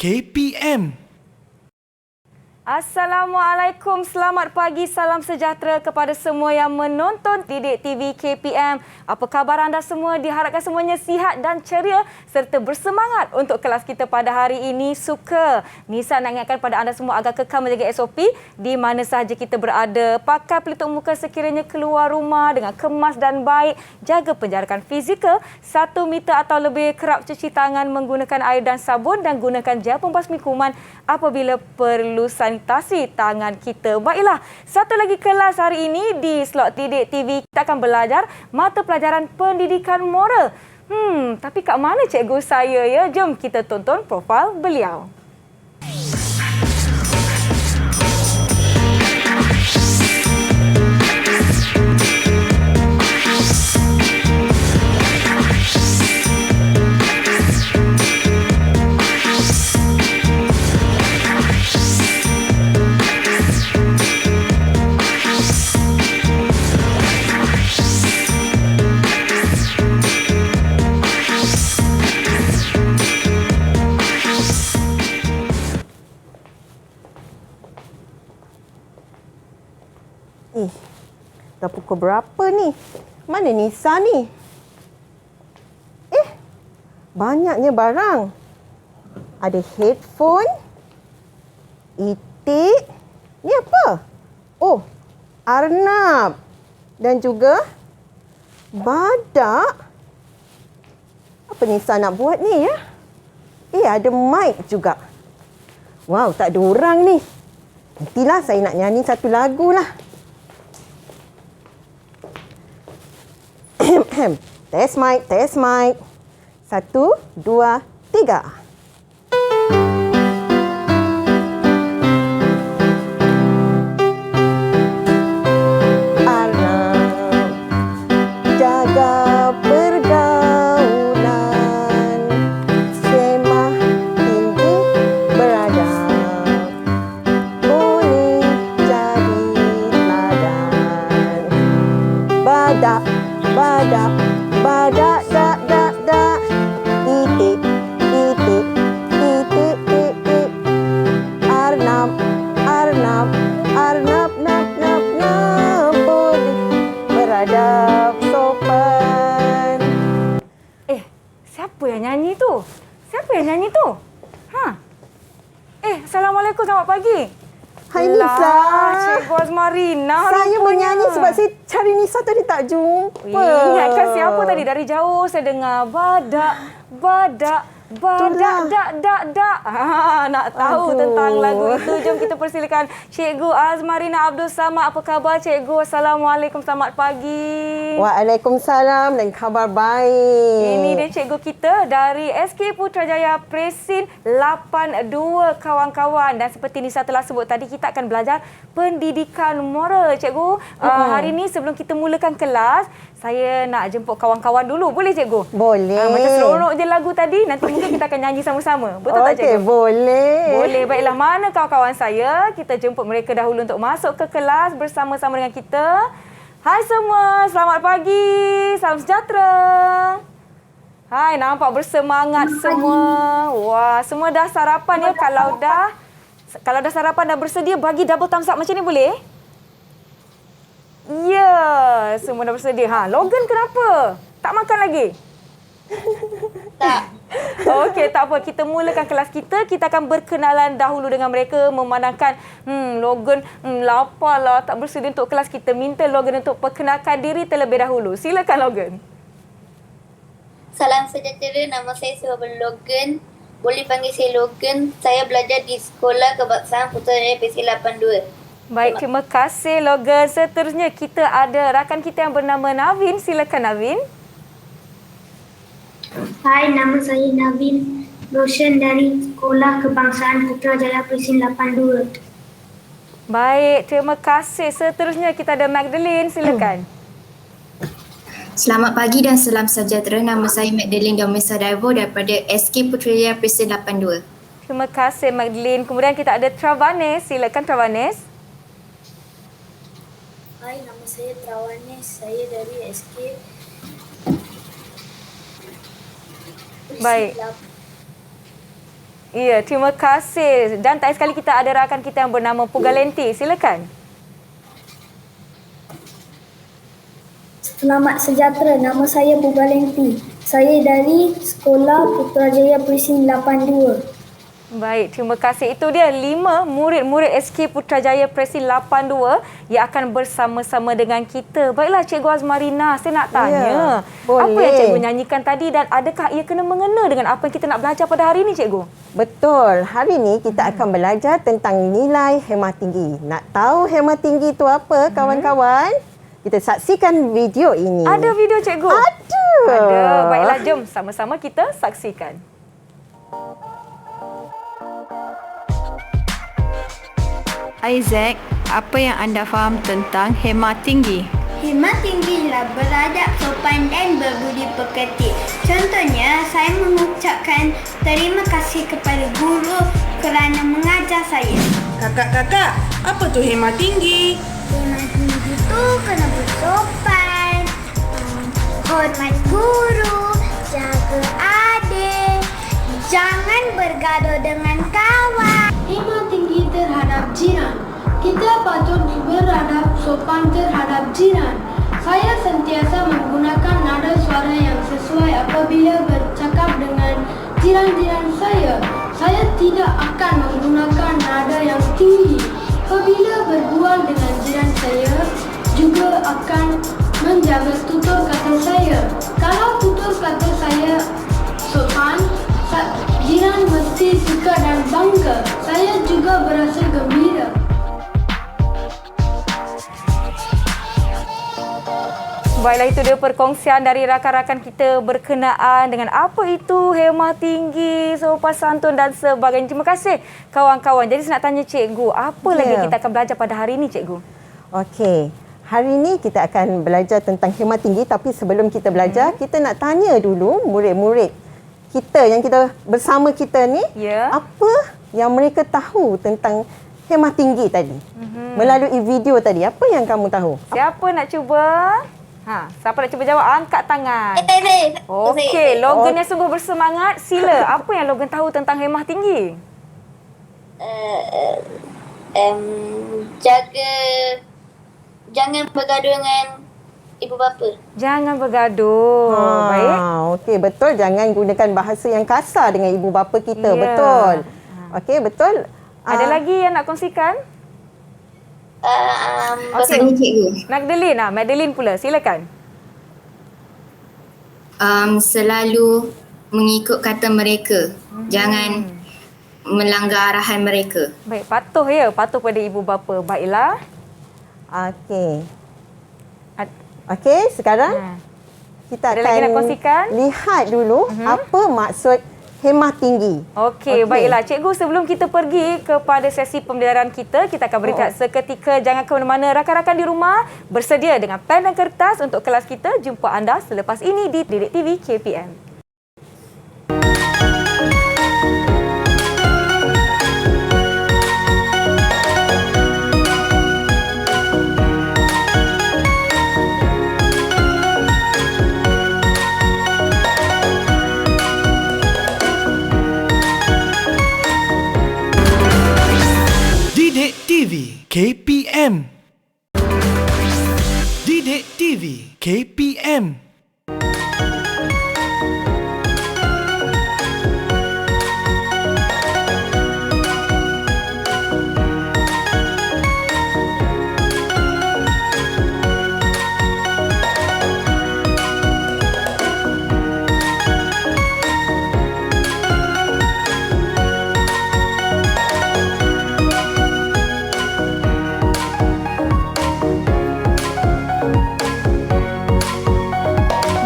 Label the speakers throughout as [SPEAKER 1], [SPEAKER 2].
[SPEAKER 1] KPM.
[SPEAKER 2] Assalamualaikum, selamat pagi, salam sejahtera kepada semua yang menonton Didik TV KPM. Apa khabar anda semua? Diharapkan semuanya sihat dan ceria serta bersemangat untuk kelas kita pada hari ini. Nisa nak ingatkan pada anda semua agar kekal menjaga SOP di mana sahaja kita berada. Pakai pelitup muka sekiranya keluar rumah dengan kemas dan baik. Jaga penjarakan fizikal 1 meter atau lebih. Kerap cuci tangan menggunakan air dan sabun dan gunakan gel pembasmi kuman apabila perlu sanitasi tangan kita. Baiklah, satu lagi kelas hari ini di slot Didik TV kita akan belajar mata pelajaran pendidikan moral. Tapi kat mana cikgu saya ya? Jom kita tonton profil beliau.
[SPEAKER 3] Dah pukul berapa ni? Mana Nisa ni? Banyaknya barang. Ada headphone, itik. Ni apa? Oh, arnab. Dan juga badak. Apa Nisa nak buat ni ya? Ada mic juga. Wow, tak ada orang ni. Nantilah saya nak nyanyi satu lagu lah. Test mic, test mic. 1, 2, 3. Badak, dak, dak, dak. Itik, itik, itik, itik. Arnab, arnab, arnab, nab, nab, nab. Boleh beradab sopan.
[SPEAKER 2] Siapa yang nyanyi tu? Assalamualaikum, selamat pagi.
[SPEAKER 3] Hai Nisa.
[SPEAKER 2] Cikgu Azmarina.
[SPEAKER 3] Saya menyanyi sebab saya cari Nisa tadi tak jumpa.
[SPEAKER 2] Ingatkan siapa tadi dari jauh saya dengar badak, badak, badak, dak. Nak tahu tentang lagu itu. Jom kita persilakan Cikgu Azmarina Abdul Samad. Apa khabar Cikgu? Assalamualaikum, selamat pagi.
[SPEAKER 3] Waalaikumsalam dan khabar baik.
[SPEAKER 2] Ini dia cikgu kita dari SK Putrajaya Presin 82 kawan-kawan. Dan seperti Nisa telah sebut tadi, kita akan belajar pendidikan moral cikgu. Hari ini sebelum kita mulakan kelas, saya nak jemput kawan-kawan dulu. Boleh cikgu?
[SPEAKER 3] Boleh.
[SPEAKER 2] Macam seronok je lagu tadi. Nanti mungkin kita akan nyanyi sama-sama. Betul tak cikgu?
[SPEAKER 3] Okey, boleh.
[SPEAKER 2] Boleh. Baiklah, mana kawan-kawan saya? Kita jemput mereka dahulu untuk masuk ke kelas bersama-sama dengan kita. Hai semua, selamat pagi. Salam sejahtera. Hai, nampak bersemangat semua. Wah, semua dah sarapan ya? Kalau dah sarapan, dah bersedia, bagi double thumbs up macam ni boleh? Ya, semua dah bersedia. Logan kenapa? Tak makan lagi?
[SPEAKER 4] Tak.
[SPEAKER 2] Okey, tak apa. Kita mulakan kelas kita. Kita akan berkenalan dahulu dengan mereka. Memandangkan, Logan lapar lah, tak bersedia untuk kelas kita. Minta Logan untuk perkenalkan diri terlebih dahulu. Silakan Logan.
[SPEAKER 4] Salam sejahtera, nama saya Suhaibul Logan. Boleh panggil saya Logan. Saya belajar di Sekolah Kebangsaan Putrajaya Presin 82.
[SPEAKER 2] Baik, terima kasih Logan. Seterusnya kita ada rakan kita yang bernama Navin. Silakan Navin.
[SPEAKER 5] Hai, nama saya Navin Roshan dari Sekolah Kebangsaan Putrajaya Presin 82.
[SPEAKER 2] Baik, terima kasih. Seterusnya kita ada Magdalene. Silakan.
[SPEAKER 6] Selamat pagi dan salam sejahtera. Nama saya Magdalene Domesa Daivo daripada SK Putrajaya Presin 82.
[SPEAKER 2] Terima kasih Magdalene. Kemudian kita ada Travanes. Silakan Travanes.
[SPEAKER 5] Hai, nama saya Travanes. Saya dari SK
[SPEAKER 2] Baik. Ya, terima kasih. Dan tadi sekali kita ada rakan kita yang bernama Pugalenti. Silakan.
[SPEAKER 5] Selamat sejahtera, nama saya Pugalenti. Saya dari Sekolah Putrajaya Presin 82.
[SPEAKER 2] Baik, terima kasih. Itu dia 5 murid-murid SK Putrajaya Presin 82 yang akan bersama-sama dengan kita. Baiklah Cikgu Azmarina, saya nak tanya.
[SPEAKER 3] boleh.
[SPEAKER 2] Apa yang Cikgu nyanyikan tadi dan adakah ia kena mengena dengan apa yang kita nak belajar pada hari ini Cikgu?
[SPEAKER 3] Betul. Hari ini kita akan belajar tentang nilai hemat tinggi. Nak tahu hemat tinggi itu apa, kawan-kawan? Kita saksikan video ini.
[SPEAKER 2] Ada video Cikgu?
[SPEAKER 3] Ada.
[SPEAKER 2] Ada. Baiklah, jom sama-sama kita saksikan.
[SPEAKER 1] Isaac, apa yang anda faham tentang hemat tinggi?
[SPEAKER 5] Hemat tinggi ialah beradab sopan dan berbudi pekerti. Contohnya, saya mengucapkan terima kasih kepada guru kerana mengajar saya.
[SPEAKER 7] Kakak-kakak, apa tu hemat tinggi?
[SPEAKER 5] Hemat tinggi itu kena bersopan, hormat guru, jaga adik, jangan bergaduh dengan kawan.
[SPEAKER 8] Hemat tinggi terhadap jiran. Kita patut beradab sopan terhadap jiran. Saya sentiasa menggunakan nada suara yang sesuai apabila bercakap dengan jiran-jiran saya. Saya tidak akan menggunakan nada yang tinggi. Apabila berbual dengan jiran saya, juga akan menjaga tutur kata saya. Kalau tutur kata saya sopan, jiran mesti suka dan bangga. Saya juga berasa gembira.
[SPEAKER 2] Baiklah, itu dia perkongsian dari rakan-rakan kita berkenaan dengan apa itu hemat tinggi, sopan santun dan sebagainya. Terima kasih kawan-kawan. Jadi saya nak tanya Cikgu, apa lagi kita akan belajar pada hari ini Cikgu?
[SPEAKER 3] Okey. Hari ini kita akan belajar tentang hemat tinggi, tapi sebelum kita belajar, kita nak tanya dulu murid-murid kita yang kita bersama kita ni, apa yang mereka tahu tentang hemat tinggi tadi? Melalui video tadi, apa yang kamu tahu?
[SPEAKER 2] Siapa nak cuba? Siapa nak cuba jawab? Angkat tangan.
[SPEAKER 4] Saya.
[SPEAKER 2] Okey, Logan yang sungguh bersemangat. Sila, apa yang Logan tahu tentang hemat tinggi?
[SPEAKER 4] Jangan bergaduh dengan ibu bapa.
[SPEAKER 2] Jangan bergaduh. Baik.
[SPEAKER 3] Okey, betul. Jangan gunakan bahasa yang kasar dengan ibu bapa kita. Betul. Okey, betul.
[SPEAKER 2] Ada lagi yang nak kongsikan?
[SPEAKER 6] Okey, Cikgu.
[SPEAKER 2] Madeline pula. Silakan.
[SPEAKER 6] Selalu mengikut kata mereka. Jangan melanggar arahan mereka.
[SPEAKER 2] Baik, patuh ya. Patuh pada ibu bapa. Baiklah.
[SPEAKER 3] Okey. Okey, sekarang kita
[SPEAKER 2] ada lagi nak kongsikan?
[SPEAKER 3] Lihat dulu apa maksud hemat tinggi.
[SPEAKER 2] Okey, baiklah. Cikgu, sebelum kita pergi kepada sesi pembelajaran kita akan berehat seketika. Jangan ke mana-mana. Rakan-rakan di rumah bersedia dengan pen dan kertas untuk kelas kita. Jumpa anda selepas ini di Didik TV KPM.
[SPEAKER 9] Didik TV KPM. Didik TV KPM.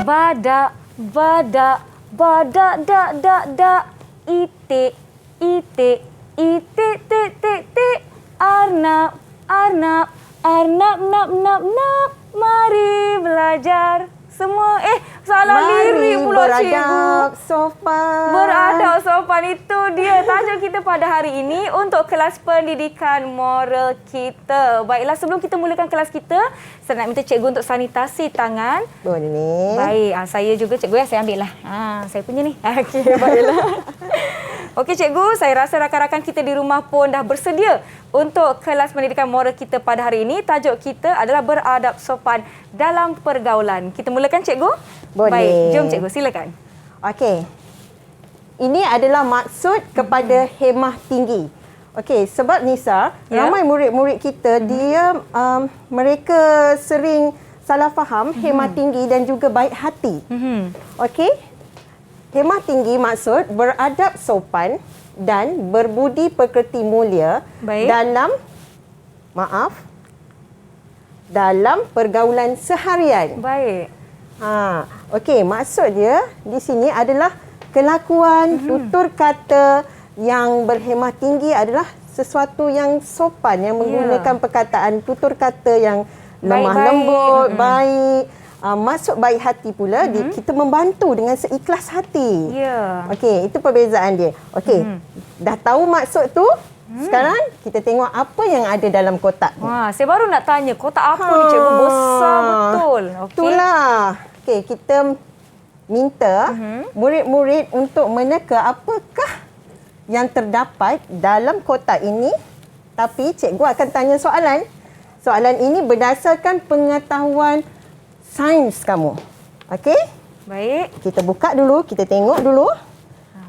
[SPEAKER 2] Badak, badak, badak, dak, dak, dak. Itik, itik, itik, tik, tik, tik. Arnab, arnab, arnab, nap, nap, nap. Mari belajar semua. Salah lirik pula cikgu.
[SPEAKER 3] Beradab sopan.
[SPEAKER 2] Beradab sopan, itu dia tajuk kita pada hari ini untuk kelas pendidikan moral kita. Baiklah, sebelum kita mulakan kelas kita, saya nak minta cikgu untuk sanitasi tangan.
[SPEAKER 3] Boleh.
[SPEAKER 2] Baik, saya juga cikgu saya ambil lah. Saya punya ni. Okey, baiklah. Okey cikgu, saya rasa rakan-rakan kita di rumah pun dah bersedia untuk kelas pendidikan moral kita pada hari ini. Tajuk kita adalah beradab sopan dalam pergaulan. Kita mulakan cikgu?
[SPEAKER 3] Boleh.
[SPEAKER 2] Baik, jom cikgu silakan.
[SPEAKER 3] Okey. Ini adalah maksud kepada hemah tinggi. Okey, sebab Nisa, ramai murid-murid kita mereka sering salah faham hemah tinggi dan juga baik hati. Okey? Hemah tinggi maksud beradab sopan dan berbudi pekerti mulia dalam pergaulan seharian.
[SPEAKER 2] Baik.
[SPEAKER 3] Okey, maksud dia di sini adalah kelakuan, tutur kata yang berhemah tinggi adalah sesuatu yang sopan, yang menggunakan perkataan tutur kata yang lemah lembut, baik. Maksud baik hati pula, kita membantu dengan seikhlas hati. Okey, itu perbezaan dia. Okey, dah tahu maksud tu, sekarang kita tengok apa yang ada dalam kotak ni.
[SPEAKER 2] Wah, saya baru nak tanya, kotak apa ni cikgu? Besar betul. Okey.
[SPEAKER 3] Itulah. Okey, kita minta murid-murid untuk meneka apakah yang terdapat dalam kotak ini. Tapi cikgu akan tanya soalan. Soalan ini berdasarkan pengetahuan sains kamu. Okey?
[SPEAKER 2] Baik.
[SPEAKER 3] Kita buka dulu, kita tengok dulu.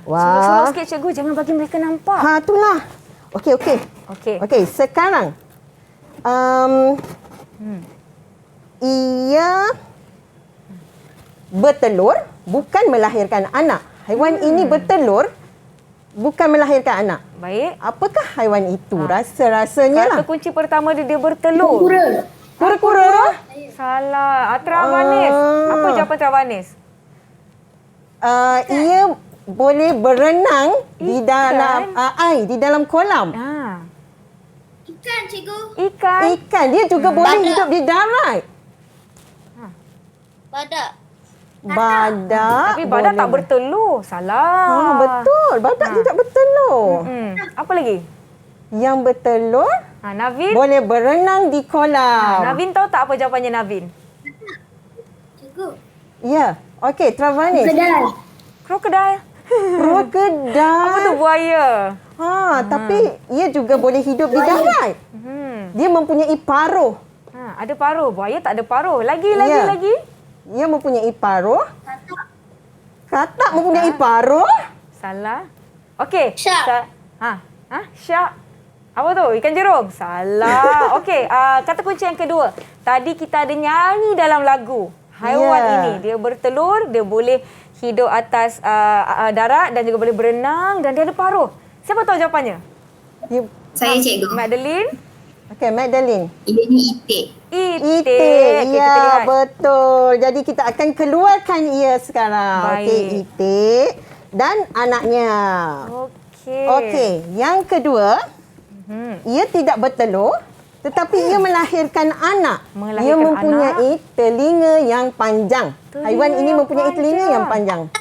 [SPEAKER 2] Suluk-suluk sikit cikgu, jangan bagi mereka nampak.
[SPEAKER 3] Itulah. Okey. Okey, sekarang ia bertelur, bukan melahirkan anak. Haiwan ini bertelur, bukan melahirkan anak.
[SPEAKER 2] Baik.
[SPEAKER 3] Apakah haiwan itu? Rasa-rasanya lah.
[SPEAKER 2] Kata kunci pertama dia bertelur.
[SPEAKER 3] Kura-kura?
[SPEAKER 2] Salah. Travanis. Apa jawapan Travanis?
[SPEAKER 3] Ia boleh berenang di dalam air, di dalam kolam.
[SPEAKER 5] Ikan, cikgu.
[SPEAKER 3] Ikan. Dia juga boleh hidup di darat. Badak.
[SPEAKER 2] Tapi badak tak bertelur. Salah.
[SPEAKER 3] Betul. Badak tidak bertelur.
[SPEAKER 2] Apa lagi?
[SPEAKER 3] Yang bertelur
[SPEAKER 2] Navin?
[SPEAKER 3] boleh berenang di kolam.
[SPEAKER 2] Navin tahu tak apa jawapannya Navin?
[SPEAKER 5] Cikgu.
[SPEAKER 3] Ya. Okey, Travanis.
[SPEAKER 2] Krokodil.
[SPEAKER 3] Krokodil.
[SPEAKER 2] Apa tu buaya?
[SPEAKER 3] Tapi ia juga boleh hidup di darat. Dia mempunyai paruh.
[SPEAKER 2] Ada paruh. Buaya tak ada paruh. Lagi.
[SPEAKER 3] Ia mempunyai paruh. Katak mempunyai paruh.
[SPEAKER 2] Salah. Okey.
[SPEAKER 4] Shark.
[SPEAKER 2] Shark. Apa tu? Ikan jerung? Salah. Okey, kata kunci yang kedua. Tadi kita ada nyanyi dalam lagu. Haiwan ini, dia bertelur, dia boleh hidup atas darat dan juga boleh berenang dan dia ada paruh. Siapa tahu jawapannya?
[SPEAKER 6] Saya cikgu.
[SPEAKER 2] Madeline?
[SPEAKER 3] Okey, Madeline.
[SPEAKER 6] Ini itik.
[SPEAKER 3] Itik. Ya, betul. Jadi kita akan keluarkan ia sekarang. Okey, itik dan anaknya. Okey, yang kedua, ia tidak bertelur tetapi ia melahirkan anak. Ia mempunyai telinga yang panjang. Haiwan ini mempunyai telinga yang panjang.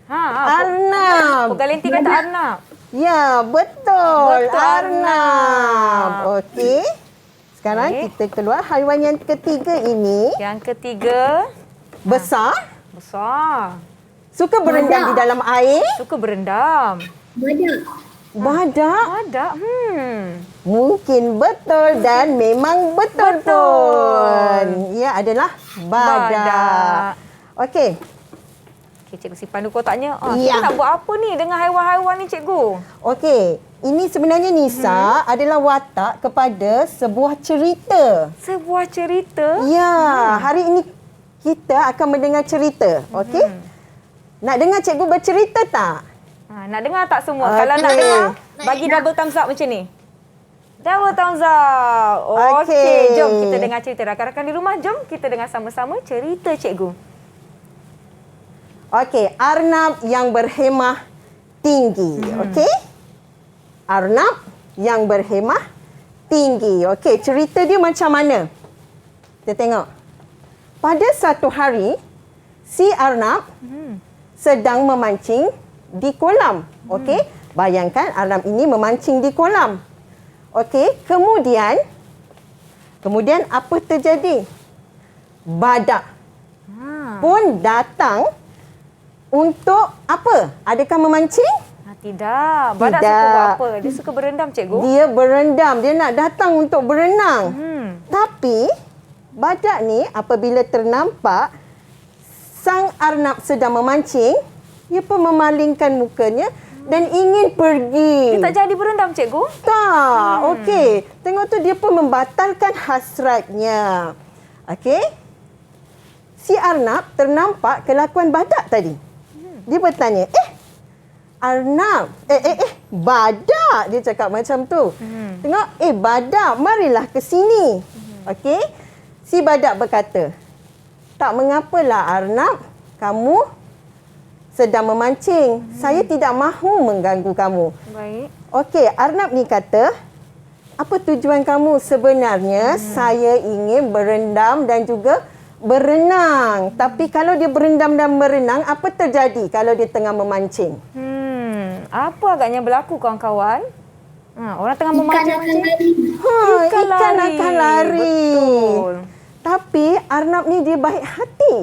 [SPEAKER 3] Arnab.
[SPEAKER 2] Pegalinti kata arnab.
[SPEAKER 3] Ya, betul. Arnab. Okey. Sekarang kita keluar haiwan yang ketiga ini.
[SPEAKER 2] Yang ketiga.
[SPEAKER 3] Besar. Suka berendam di dalam air.
[SPEAKER 2] Suka berendam.
[SPEAKER 3] Badak? Mungkin betul dan memang betul pun. Ia adalah badak. Okey.
[SPEAKER 2] Cikgu simpan dulu kotaknya. Kita nak buat apa ni dengan haiwan-haiwan ni cikgu?
[SPEAKER 3] Okey. Ini sebenarnya Nisa adalah watak kepada sebuah cerita.
[SPEAKER 2] Sebuah cerita?
[SPEAKER 3] Ya. Hari ini kita akan mendengar cerita. Okey? Nak dengar cikgu bercerita tak?
[SPEAKER 2] Nak dengar tak semua? Kalau nak dengar, bagi double thumbs up macam ni. Double thumbs up. Okey, jom kita dengar cerita. Rakan-rakan di rumah, jom kita dengar sama-sama cerita cikgu.
[SPEAKER 3] Okey, Arnab yang berhemah tinggi. Okey? Arnab yang berhemah tinggi. Okey, cerita dia macam mana? Kita tengok. Pada satu hari, si Arnab sedang memancing di kolam. Okey? Bayangkan Arnab ini memancing di kolam. Okey, kemudian apa terjadi? Badak pun datang untuk apa? Adakah memancing?
[SPEAKER 2] Tidak. Badak
[SPEAKER 3] Tidak.
[SPEAKER 2] suka buat apa? Dia suka berendam, cikgu?
[SPEAKER 3] Dia berendam. Dia nak datang untuk berenang. Tapi, badak ni apabila ternampak sang arnab sedang memancing, dia pun memalingkan mukanya dan ingin pergi.
[SPEAKER 2] Dia tak jadi berendam, cikgu?
[SPEAKER 3] Tak. Okey. Tengok tu dia pun membatalkan hasratnya. Okey. Si arnab ternampak kelakuan badak tadi. Dia bertanya, arnab, badak. Dia cakap macam tu. Tengok, badak, marilah ke sini. Okey. Si badak berkata, tak mengapalah arnab, kamu sedang memancing. Saya tidak mahu mengganggu kamu.
[SPEAKER 2] Baik.
[SPEAKER 3] Okey, arnab ni kata, apa tujuan kamu sebenarnya? Saya ingin berendam dan juga berenang. Tapi kalau dia berendam dan berenang, apa terjadi kalau dia tengah memancing?
[SPEAKER 2] Apa agaknya berlaku, kawan-kawan? Orang tengah memancing.
[SPEAKER 3] Ikan akan lari.
[SPEAKER 2] Betul.
[SPEAKER 3] Tapi arnab ni dia baik hati.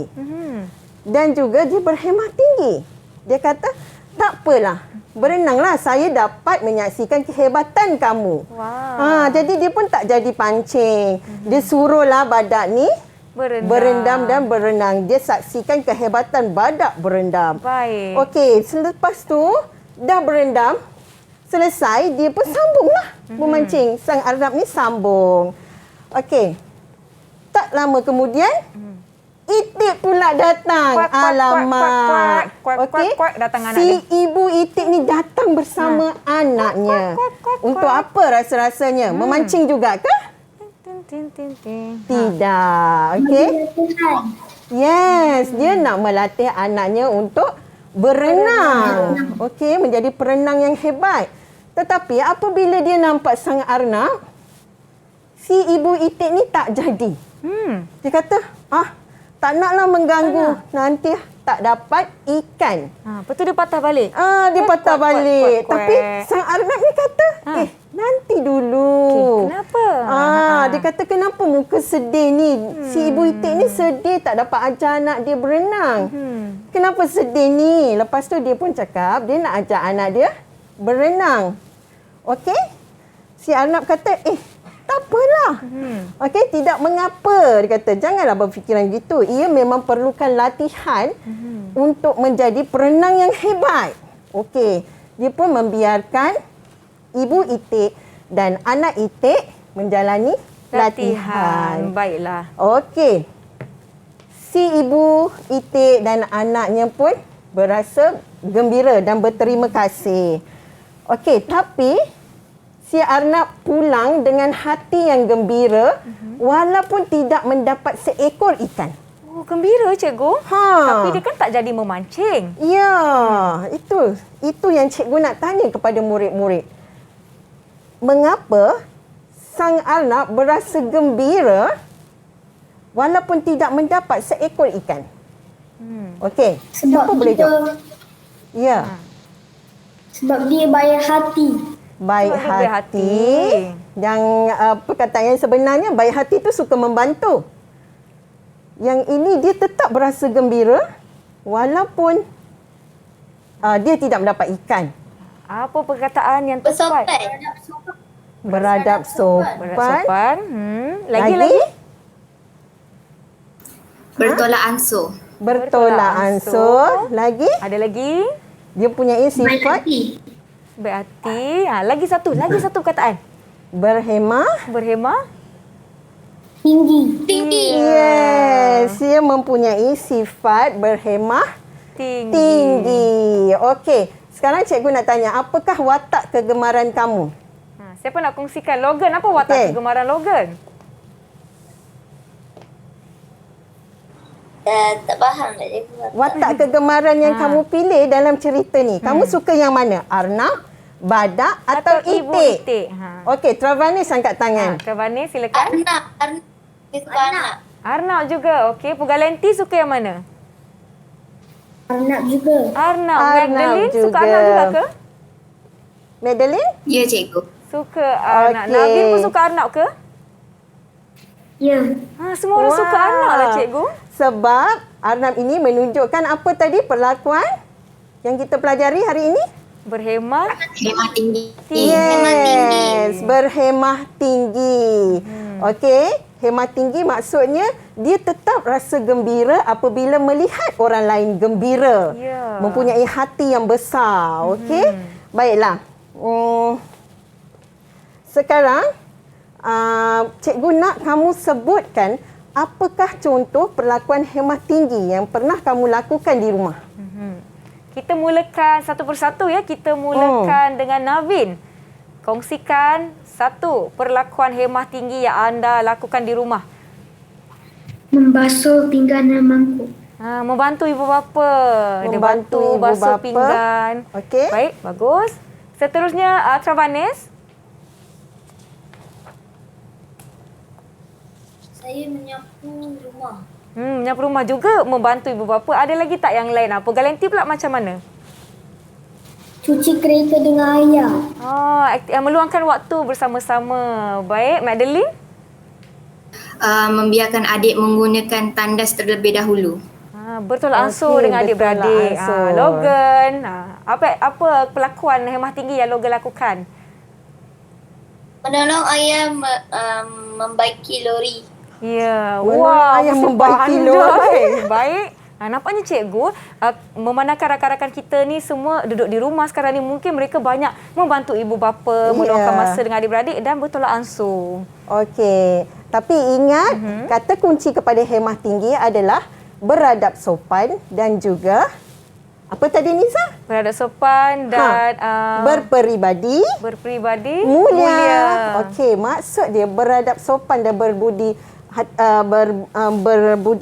[SPEAKER 3] Dan juga dia berhemah tinggi. Dia kata, tak apalah. Berenanglah, saya dapat menyaksikan kehebatan kamu.
[SPEAKER 2] Wow.
[SPEAKER 3] Jadi dia pun tak jadi pancing. Dia suruhlah badak ni berendam dan berenang. Dia saksikan kehebatan badak berendam.
[SPEAKER 2] Baik.
[SPEAKER 3] Okey, selepas tu dah berendam, selesai, dia pun sambunglah memancing. Sang arnab ni sambung. Okey. Tak lama kemudian, itik pula datang. Alamak. Okey.
[SPEAKER 2] Datang anak
[SPEAKER 3] si
[SPEAKER 2] dia.
[SPEAKER 3] ibu itik ni datang bersama anaknya. Untuk apa rasa-rasanya? Memancing juga ke? Tidak. Okey. Yes, dia nak melatih anaknya untuk berenang. Okey, menjadi perenang yang hebat. Tetapi apabila dia nampak sang arnab, si ibu itik ni tak jadi. Dia kata, tak naklah mengganggu. Nanti tak dapat ikan.
[SPEAKER 2] Lepas tu dia patah balik.
[SPEAKER 3] Dia patah balik. Tapi sang arnab ni kata, nanti dulu.
[SPEAKER 2] Kenapa?
[SPEAKER 3] Dia kata, kenapa muka sedih ni? Si ibu itik ni sedih tak dapat ajar anak dia berenang. Kenapa sedih ni? Lepas tu dia pun cakap, dia nak ajar anak dia berenang. Okey? Si arnab kata, tak apalah. Okey, tidak mengapa. Dia kata, janganlah berfikiran gitu. Ia memang perlukan latihan untuk menjadi perenang yang hebat. Okey, dia pun membiarkan ibu itik dan anak itik menjalani latihan.
[SPEAKER 2] Baiklah.
[SPEAKER 3] Okey. Si ibu itik dan anaknya pun berasa gembira dan berterima kasih. Okey, tapi si arnab pulang dengan hati yang gembira walaupun tidak mendapat seekor ikan.
[SPEAKER 2] Oh, gembira, cikgu. Tapi dia kan tak jadi memancing.
[SPEAKER 3] Ya, itu yang cikgu nak tanya kepada murid-murid. Mengapa sang arnab berasa gembira walaupun tidak mendapat seekor ikan? Okey, siapa boleh jawab? Ya.
[SPEAKER 5] Sebab dia baik hati.
[SPEAKER 3] Baik hati. Yang perkataan yang sebenarnya, baik hati tu suka membantu. Yang ini dia tetap berasa gembira walaupun dia tidak mendapat ikan.
[SPEAKER 2] Apa perkataan yang tepat?
[SPEAKER 3] Beradab sopan.
[SPEAKER 6] Lagi? Bertolak ansur.
[SPEAKER 3] Bertolak ansur. Lagi?
[SPEAKER 2] Ada lagi?
[SPEAKER 3] Dia punya sifat
[SPEAKER 2] baik hati. Lagi satu perkataan.
[SPEAKER 3] Berhemah.
[SPEAKER 5] Tinggi.
[SPEAKER 3] Yes, dia mempunyai sifat berhemah tinggi. Okey, sekarang cikgu nak tanya, apakah watak kegemaran kamu?
[SPEAKER 2] Siapa nak kongsikan? Logan, apa watak kegemaran Logan?
[SPEAKER 4] Tak faham tak cikgu.
[SPEAKER 3] Watak kegemaran yang kamu pilih dalam cerita ni, kamu suka yang mana? Arnab, badak atau itik? Okey, Travanis angkat tangan.
[SPEAKER 2] Travanis, silakan.
[SPEAKER 4] Arnab. Dia suka anak.
[SPEAKER 2] Arnab juga. Okey, Pugalanti suka yang mana?
[SPEAKER 5] Arnab juga.
[SPEAKER 2] Arnab. Magdalene suka Arnab juga ke?
[SPEAKER 3] Madeline?
[SPEAKER 6] Ya, cikgu.
[SPEAKER 2] Suka Arnab.
[SPEAKER 3] Okey.
[SPEAKER 2] Nabil pun suka Arnab ke?
[SPEAKER 5] Ya.
[SPEAKER 2] Semua orang suka Arnab lah, cikgu.
[SPEAKER 3] Sebab Arnab ini menunjukkan apa tadi perlakuan yang kita pelajari hari ini?
[SPEAKER 2] Berhemah
[SPEAKER 6] tinggi.
[SPEAKER 3] Yes, berhemah tinggi. Okey, hemah tinggi maksudnya dia tetap rasa gembira apabila melihat orang lain gembira. Mempunyai hati yang besar. Okey, baiklah. Sekarang, cikgu nak kamu sebutkan apakah contoh perlakuan hemah tinggi yang pernah kamu lakukan di rumah?
[SPEAKER 2] Kita mulakan satu persatu ya. Kita mulakan dengan Navin. Kongsikan satu perlakuan hemah tinggi yang anda lakukan di rumah.
[SPEAKER 5] Membasuh pinggan dan mangkuk.
[SPEAKER 2] Membantu ibu bapa. Dia
[SPEAKER 3] Membantu
[SPEAKER 2] bantu
[SPEAKER 3] ibu
[SPEAKER 2] basuh
[SPEAKER 3] bapa.
[SPEAKER 2] pinggan.
[SPEAKER 3] Okey.
[SPEAKER 2] Baik, bagus. Seterusnya Travanes.
[SPEAKER 4] Saya menyapu rumah.
[SPEAKER 2] Menyapu rumah juga membantu ibu bapa. Ada lagi tak yang lain? Galanti pula macam mana?
[SPEAKER 5] Cuci kereta dengan ayah.
[SPEAKER 2] Meluangkan waktu bersama-sama. Baik, Madeline?
[SPEAKER 6] Membiarkan adik menggunakan tandas terlebih dahulu.
[SPEAKER 2] Bertolak ansur dengan adik-beradik. Logan, apa pelakuan hemah tinggi yang Logan lakukan?
[SPEAKER 4] Menolong ayah membaiki lori.
[SPEAKER 2] Ya,
[SPEAKER 3] ayah membaiki lori.
[SPEAKER 2] Baik. Nampaknya cikgu memandangkan rakan-rakan kita ni semua duduk di rumah sekarang ni, mungkin mereka banyak membantu ibu bapa, meluangkan masa dengan adik-beradik dan bertolak ansur.
[SPEAKER 3] Okey. Tapi ingat, kata kunci kepada hemah tinggi adalah beradab sopan dan juga apa tadi Nisa?
[SPEAKER 2] Beradab sopan dan
[SPEAKER 3] berperibadi mulia. Okey, maksud dia beradab sopan dan berbudi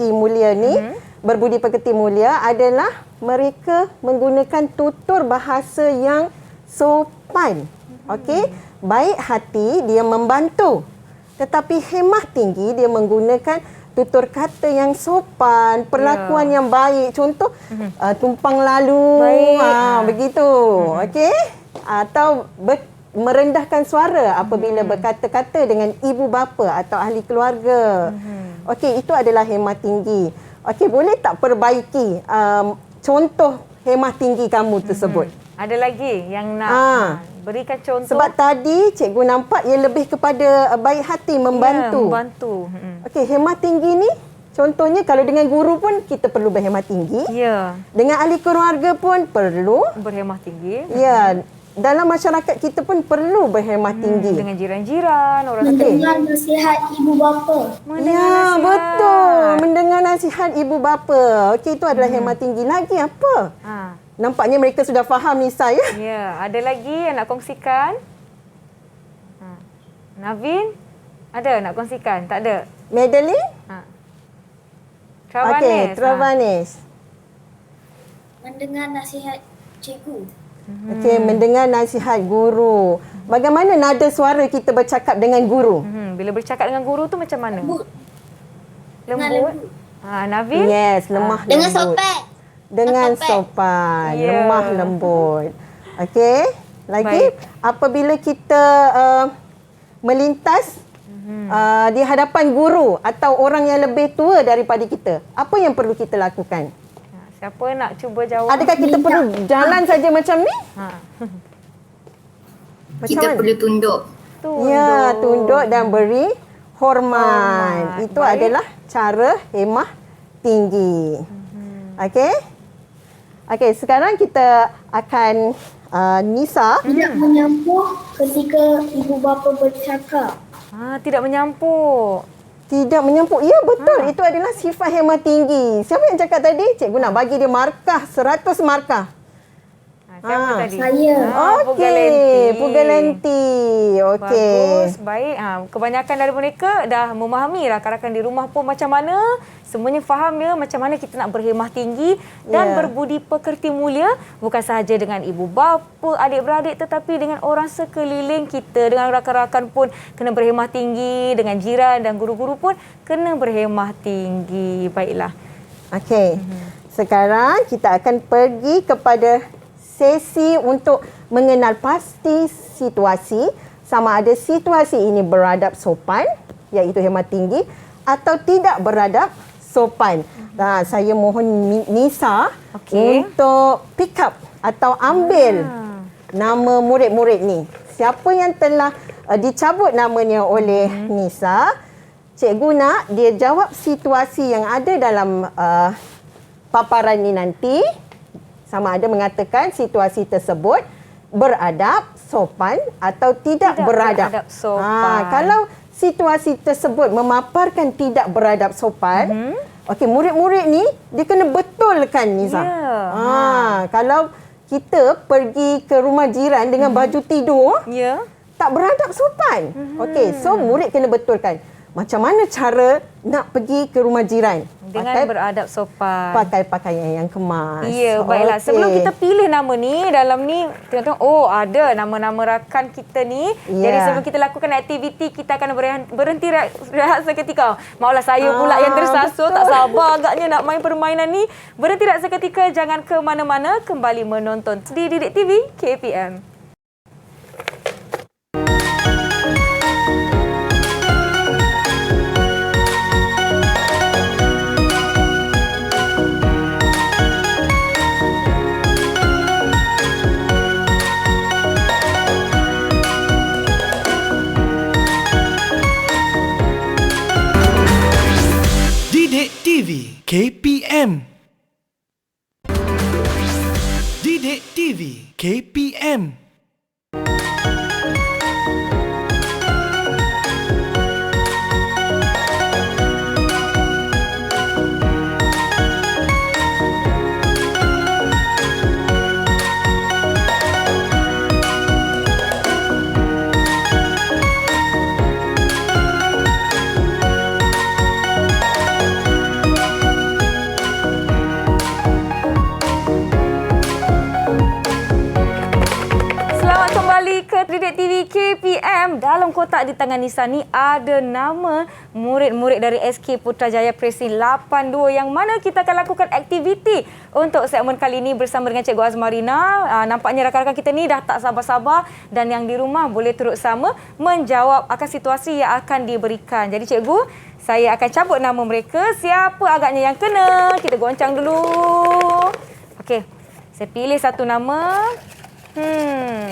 [SPEAKER 3] mulia ni, berbudi pekerti mulia adalah mereka menggunakan tutur bahasa yang sopan. Okey, baik hati dia membantu. Tetapi hemah tinggi dia menggunakan tutur kata yang sopan, perlakuan yang baik. Contoh, tumpang lalu, begitu. Okey? Atau merendahkan suara apabila berkata-kata dengan ibu bapa atau ahli keluarga. Okey, itu adalah hemah tinggi. Okey, boleh tak perbaiki contoh hemah tinggi kamu tersebut?
[SPEAKER 2] Ada lagi yang nak berikan contoh?
[SPEAKER 3] Sebab tadi cikgu nampak ia lebih kepada baik hati, membantu.
[SPEAKER 2] Membantu.
[SPEAKER 3] Okey, hemah tinggi ni contohnya kalau dengan guru pun kita perlu berhemah tinggi.
[SPEAKER 2] Ya.
[SPEAKER 3] Dengan ahli keluarga pun perlu
[SPEAKER 2] berhemah tinggi.
[SPEAKER 3] Ya. Dalam masyarakat kita pun perlu berhemah tinggi.
[SPEAKER 2] Dengan jiran-jiran, orang
[SPEAKER 5] mendengar nasihat ibu bapa.
[SPEAKER 3] Betul. Mendengar nasihat ibu bapa. Okey, itu adalah hemah tinggi. Lagi apa? Nampaknya mereka sudah faham Nisa ya?
[SPEAKER 2] Ya, ada lagi yang nak kongsikan? Navin? Ada nak kongsikan? Tak ada?
[SPEAKER 3] Madeline?
[SPEAKER 2] Travanes.
[SPEAKER 3] Okey, Travanes.
[SPEAKER 5] Mendengar nasihat cikgu.
[SPEAKER 3] Okey, mendengar nasihat guru. Bagaimana nada suara kita bercakap dengan guru?
[SPEAKER 2] Bila bercakap dengan guru tu macam mana? Lembut. Navin?
[SPEAKER 3] Yes, lemah lembut.
[SPEAKER 4] Dengan sopan.
[SPEAKER 3] Dengan sopan, lemah lembut. Okey, lagi apabila kita melintas di hadapan guru atau orang yang lebih tua daripada kita, apa yang perlu kita lakukan?
[SPEAKER 2] Siapa nak cuba jawab?
[SPEAKER 3] Adakah kita perlu jalan saja macam ni?
[SPEAKER 6] Kita perlu tunduk.
[SPEAKER 3] Ya, tunduk dan beri hormat. Itu adalah cara hemah tinggi. Okey? Okey, sekarang kita akan Nisa.
[SPEAKER 5] Tidak menyampuk ketika ibu bapa bercakap.
[SPEAKER 2] Tidak menyampuk.
[SPEAKER 3] Tidak menyampuk. Ya, betul. Itu adalah sifat hemah tinggi. Siapa yang cakap tadi? Cikgu nak bagi dia markah, 100 markah.
[SPEAKER 2] Siapa tadi?
[SPEAKER 5] Saya.
[SPEAKER 3] Okey, Pugalanti. Okey.
[SPEAKER 2] Bagus, baik. Kebanyakan dari mereka dah memahami rakan-rakan di rumah pun macam mana. Semuanya faham ya macam mana kita nak berhemah tinggi dan berbudi pekerti mulia. Bukan sahaja dengan ibu bapa, adik-beradik tetapi dengan orang sekeliling kita. Dengan rakan-rakan pun kena berhemah tinggi. Dengan jiran dan guru-guru pun kena berhemah tinggi. Baiklah.
[SPEAKER 3] Okey. Sekarang kita akan pergi kepada sesi untuk mengenal pasti situasi, sama ada situasi ini beradab sopan, iaitu hemah tinggi, atau tidak beradab sopan. Saya mohon Nisa untuk pick up atau ambil nama murid-murid ni. Siapa yang telah dicabut namanya oleh Nisa, cikgu nak dia jawab situasi yang ada dalam paparan ni nanti. Sama ada mengatakan situasi tersebut beradab, sopan atau tidak beradab.
[SPEAKER 2] Sopan.
[SPEAKER 3] Kalau situasi tersebut memaparkan tidak beradab sopan, okey, murid-murid ni dia kena betulkan, Nisa. Kalau kita pergi ke rumah jiran dengan baju tidur, tak beradab sopan. Okey, so murid kena betulkan. Macam mana cara nak pergi ke rumah jiran?
[SPEAKER 2] Dengan beradab sopan.
[SPEAKER 3] Pakai pakaian yang kemas.
[SPEAKER 2] Ya, baiklah. Sebelum kita pilih nama ni, dalam ni tengok-tengok, ada nama-nama rakan kita ni. Jadi sebelum kita lakukan aktiviti, kita akan berhenti rehat seketika. Maaflah saya pula yang tersasul, tak sabar agaknya nak main permainan ni. Berhenti rehat seketika, jangan ke mana-mana, kembali menonton di Didik TV KPM.
[SPEAKER 9] TV KPM. Didik TV KPM.
[SPEAKER 2] Didik TV KPM. Dalam kotak di tangan Nisa ni ada nama murid-murid dari SK Putrajaya Presin 82 yang mana kita akan lakukan aktiviti untuk segmen kali ini bersama dengan Cikgu Azmarina. Nampaknya rakan-rakan kita ni dah tak sabar-sabar dan yang di rumah boleh turut sama menjawab akan situasi yang akan diberikan. Jadi Cikgu, saya akan cabut nama mereka. Siapa agaknya yang kena? Kita goncang dulu. Okey, saya pilih satu nama.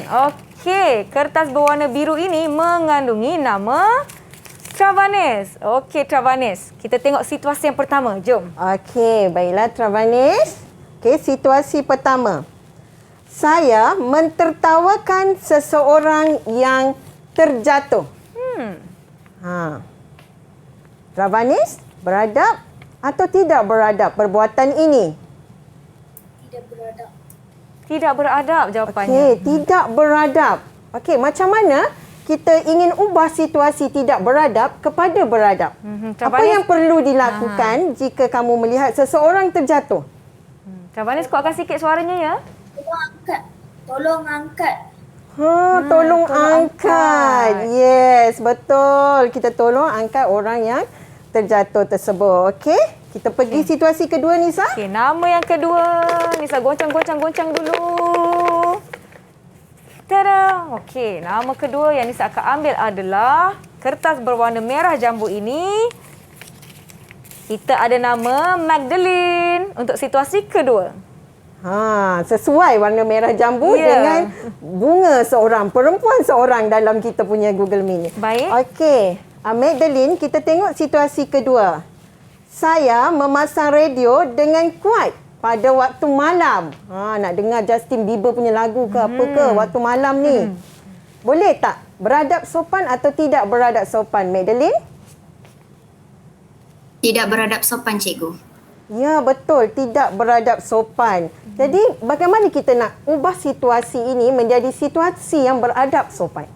[SPEAKER 2] Okey, kertas berwarna biru ini mengandungi nama Travanes. Okey, Travanes. Kita tengok situasi yang pertama. Jom.
[SPEAKER 3] Okey, baiklah Travanes. Okey, situasi pertama. Saya mentertawakan seseorang yang terjatuh. Travanes, beradab atau tidak beradab perbuatan ini?
[SPEAKER 4] Tidak beradab.
[SPEAKER 2] Tidak beradab jawapannya.
[SPEAKER 3] Okey, tidak beradab. Okey, macam mana kita ingin ubah situasi tidak beradab kepada beradab? Apa yang perlu dilakukan jika kamu melihat seseorang terjatuh?
[SPEAKER 2] Travanes, kuatkan sikit suaranya ya.
[SPEAKER 4] Tolong angkat. Tolong angkat.
[SPEAKER 3] Tolong angkat. Yes, betul. Kita tolong angkat orang yang terjatuh tersebut. Okey? Kita pergi situasi kedua, Nisa.
[SPEAKER 2] Okey, nama yang kedua. Nisa goncang dulu. Tada! Okey, nama kedua yang Nisa akan ambil adalah kertas berwarna merah jambu ini. Kita ada nama Magdalene untuk situasi kedua.
[SPEAKER 3] Sesuai warna merah jambu dengan bunga seorang, perempuan seorang dalam kita punya Google Meet.
[SPEAKER 2] Baik.
[SPEAKER 3] Okey, Magdalene, kita tengok situasi kedua. Saya memasang radio dengan kuat pada waktu malam. Nak dengar Justin Bieber punya lagu ke apa ke waktu malam ni. Boleh tak beradab sopan atau tidak beradab sopan, Magdalene?
[SPEAKER 6] Tidak beradab sopan, Cikgu.
[SPEAKER 3] Ya, betul. Tidak beradab sopan. Jadi, bagaimana kita nak ubah situasi ini menjadi situasi yang beradab sopan?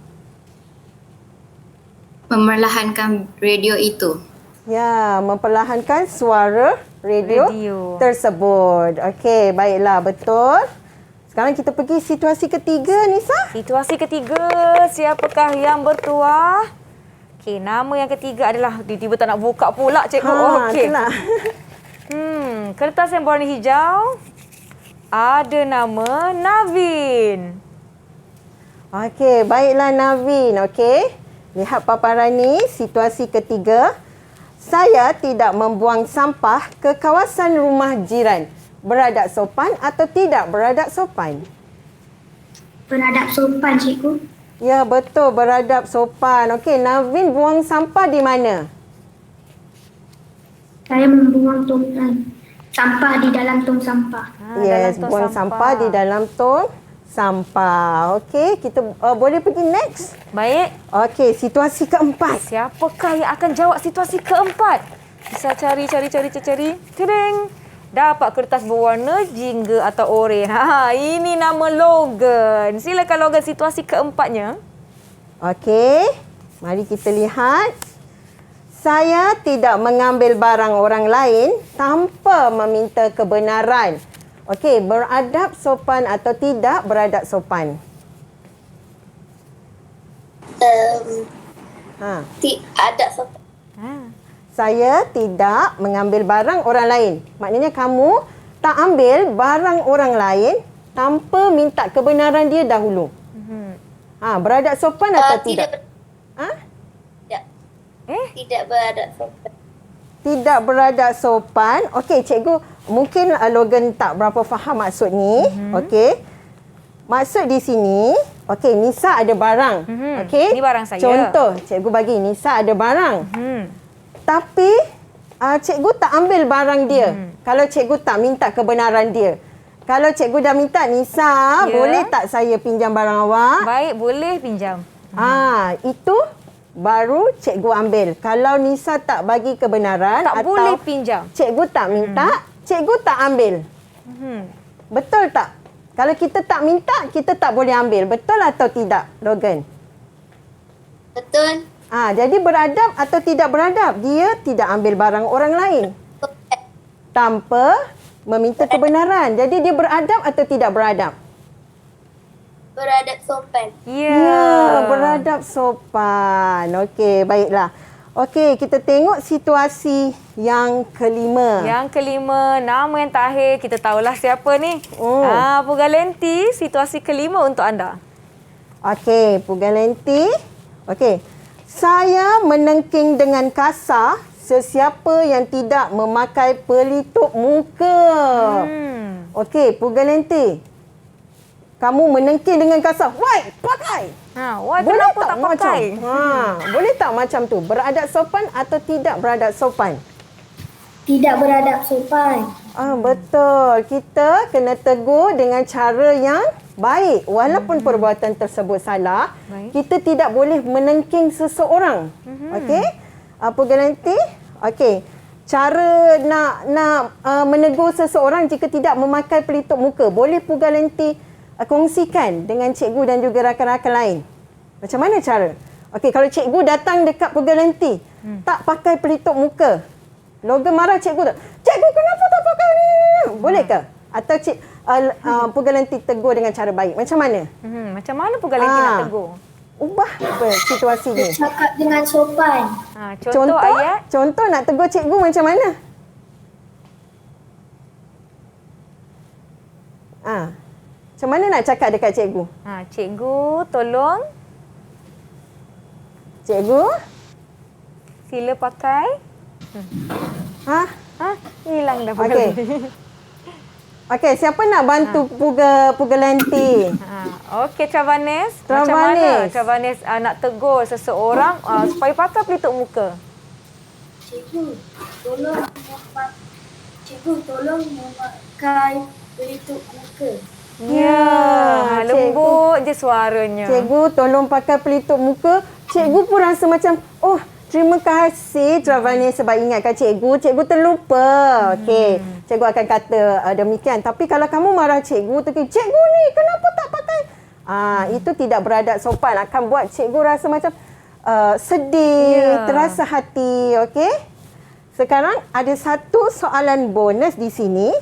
[SPEAKER 6] Memerlahankan radio itu.
[SPEAKER 3] Ya, memperlahankan suara radio tersebut. Okey, baiklah, betul. Sekarang kita pergi situasi ketiga, Nisa.
[SPEAKER 2] Situasi ketiga, siapakah yang bertuah? Okey, nama yang ketiga adalah tiba-tiba tak nak buka pula, Cikgu. Okey. Kertas yang berwarna hijau. Ada nama Navin.
[SPEAKER 3] Okey, baiklah Navin. Okey. Lihat paparan ni, situasi ketiga. Saya tidak membuang sampah ke kawasan rumah jiran. Beradab sopan atau tidak beradab sopan?
[SPEAKER 5] Beradab sopan, cikgu.
[SPEAKER 3] Ya, betul. Beradab sopan. Okey, Navin buang sampah di mana?
[SPEAKER 5] Saya membuang sampah di dalam tong sampah.
[SPEAKER 3] Yes, buang sampah di dalam tong sampah. Okey, kita boleh pergi next?
[SPEAKER 2] Baik.
[SPEAKER 3] Okey, situasi keempat.
[SPEAKER 2] Siapakah yang akan jawab situasi keempat? Bisa cari. Tering. Dapat kertas berwarna jingga atau oranye. Ini nama Logan. Silakan Logan, situasi keempatnya.
[SPEAKER 3] Okey, mari kita lihat. Saya tidak mengambil barang orang lain tanpa meminta kebenaran. Okey, beradab sopan atau tidak beradab sopan?
[SPEAKER 4] Ada sopan.
[SPEAKER 3] Saya tidak mengambil barang orang lain. Maknanya kamu tak ambil barang orang lain tanpa minta kebenaran dia dahulu. Beradab sopan atau tidak?
[SPEAKER 4] Tidak beradab sopan.
[SPEAKER 3] Tidak beradab sopan. Okey, cikgu, mungkin Logan tak berapa faham maksud ni. Okey. Maksud di sini, okey, Nisa ada barang. Okey.
[SPEAKER 2] Ini barang saya.
[SPEAKER 3] Contoh, cikgu bagi Nisa ada barang. Tapi cikgu tak ambil barang dia. Kalau cikgu tak minta kebenaran dia. Kalau cikgu dah minta, Nisa, boleh tak saya pinjam barang awak?
[SPEAKER 2] Baik, boleh pinjam.
[SPEAKER 3] Itu baru cikgu ambil. Kalau Nisa tak bagi kebenaran
[SPEAKER 2] Tak
[SPEAKER 3] atau
[SPEAKER 2] boleh pinjam.
[SPEAKER 3] cikgu tak minta, cikgu tak ambil. Betul tak? Kalau kita tak minta, kita tak boleh ambil. Betul atau tidak, Logan?
[SPEAKER 4] Betul.
[SPEAKER 3] Jadi beradab atau tidak beradab? Dia tidak ambil barang orang lain tanpa meminta kebenaran. Jadi dia beradab atau tidak beradab?
[SPEAKER 4] Beradab sopan.
[SPEAKER 3] Ya, beradab sopan. Okey, baiklah. Okey, kita tengok situasi yang kelima.
[SPEAKER 2] Yang kelima, nama yang terakhir, kita tahulah siapa ni. Pugalenti, situasi kelima untuk anda.
[SPEAKER 3] Okey, Pugalenti. Okey. Saya menengking dengan kasar sesiapa yang tidak memakai pelitup muka. Okey, Pugalenti. Kamu menengking dengan kasar. Wai, pakai.
[SPEAKER 2] Wai, kenapa tak pakai?
[SPEAKER 3] Boleh tak macam tu? Beradab sopan atau tidak beradab sopan?
[SPEAKER 5] Tidak beradab sopan.
[SPEAKER 3] Betul. Kita kena tegur dengan cara yang baik. Walaupun perbuatan tersebut salah, kita tidak boleh menengking seseorang. Okey? Apa garanti? Okey. Cara nak menegur seseorang jika tidak memakai pelitup muka. Boleh Pugalenti kongsikan dengan cikgu dan juga rakan-rakan lain. Macam mana cara? Okey, kalau cikgu datang dekat Pugalenti, tak pakai pelitup muka. Logan marah cikgu tak? Cikgu kenapa tak pakai ni? Boleh ke? Atau Pugalenti tegur dengan cara baik. Macam mana?
[SPEAKER 2] Macam mana Pugalenti nak tegur?
[SPEAKER 3] Ubah situasi ni.
[SPEAKER 5] Cakap dengan sopan.
[SPEAKER 2] Contoh ayat.
[SPEAKER 3] Contoh nak tegur cikgu macam mana? Macam mana nak cakap dekat cikgu?
[SPEAKER 2] Cikgu, tolong.
[SPEAKER 3] Cikgu?
[SPEAKER 2] Sila pakai. Hilang dah
[SPEAKER 3] Pugalenti. Okey, siapa nak bantu Pugalenti?
[SPEAKER 2] Okey, Travanes. Macam mana Travanes nak tegur seseorang supaya pakai pelitup muka?
[SPEAKER 5] Cikgu, tolong memakai pelitup muka.
[SPEAKER 3] Ya,
[SPEAKER 2] lembut je suaranya.
[SPEAKER 3] Cikgu, tolong pakai pelitup muka. Cikgu pun rasa macam, terima kasih Travanes sebab ingatkan cikgu. Cikgu terlupa. Okey, cikgu akan kata demikian. Tapi kalau kamu marah cikgu, cikgu ni kenapa tak pakai? Itu tidak beradab sopan. Akan buat cikgu rasa macam sedih, terasa hati. Okey? Sekarang ada satu soalan bonus di sini.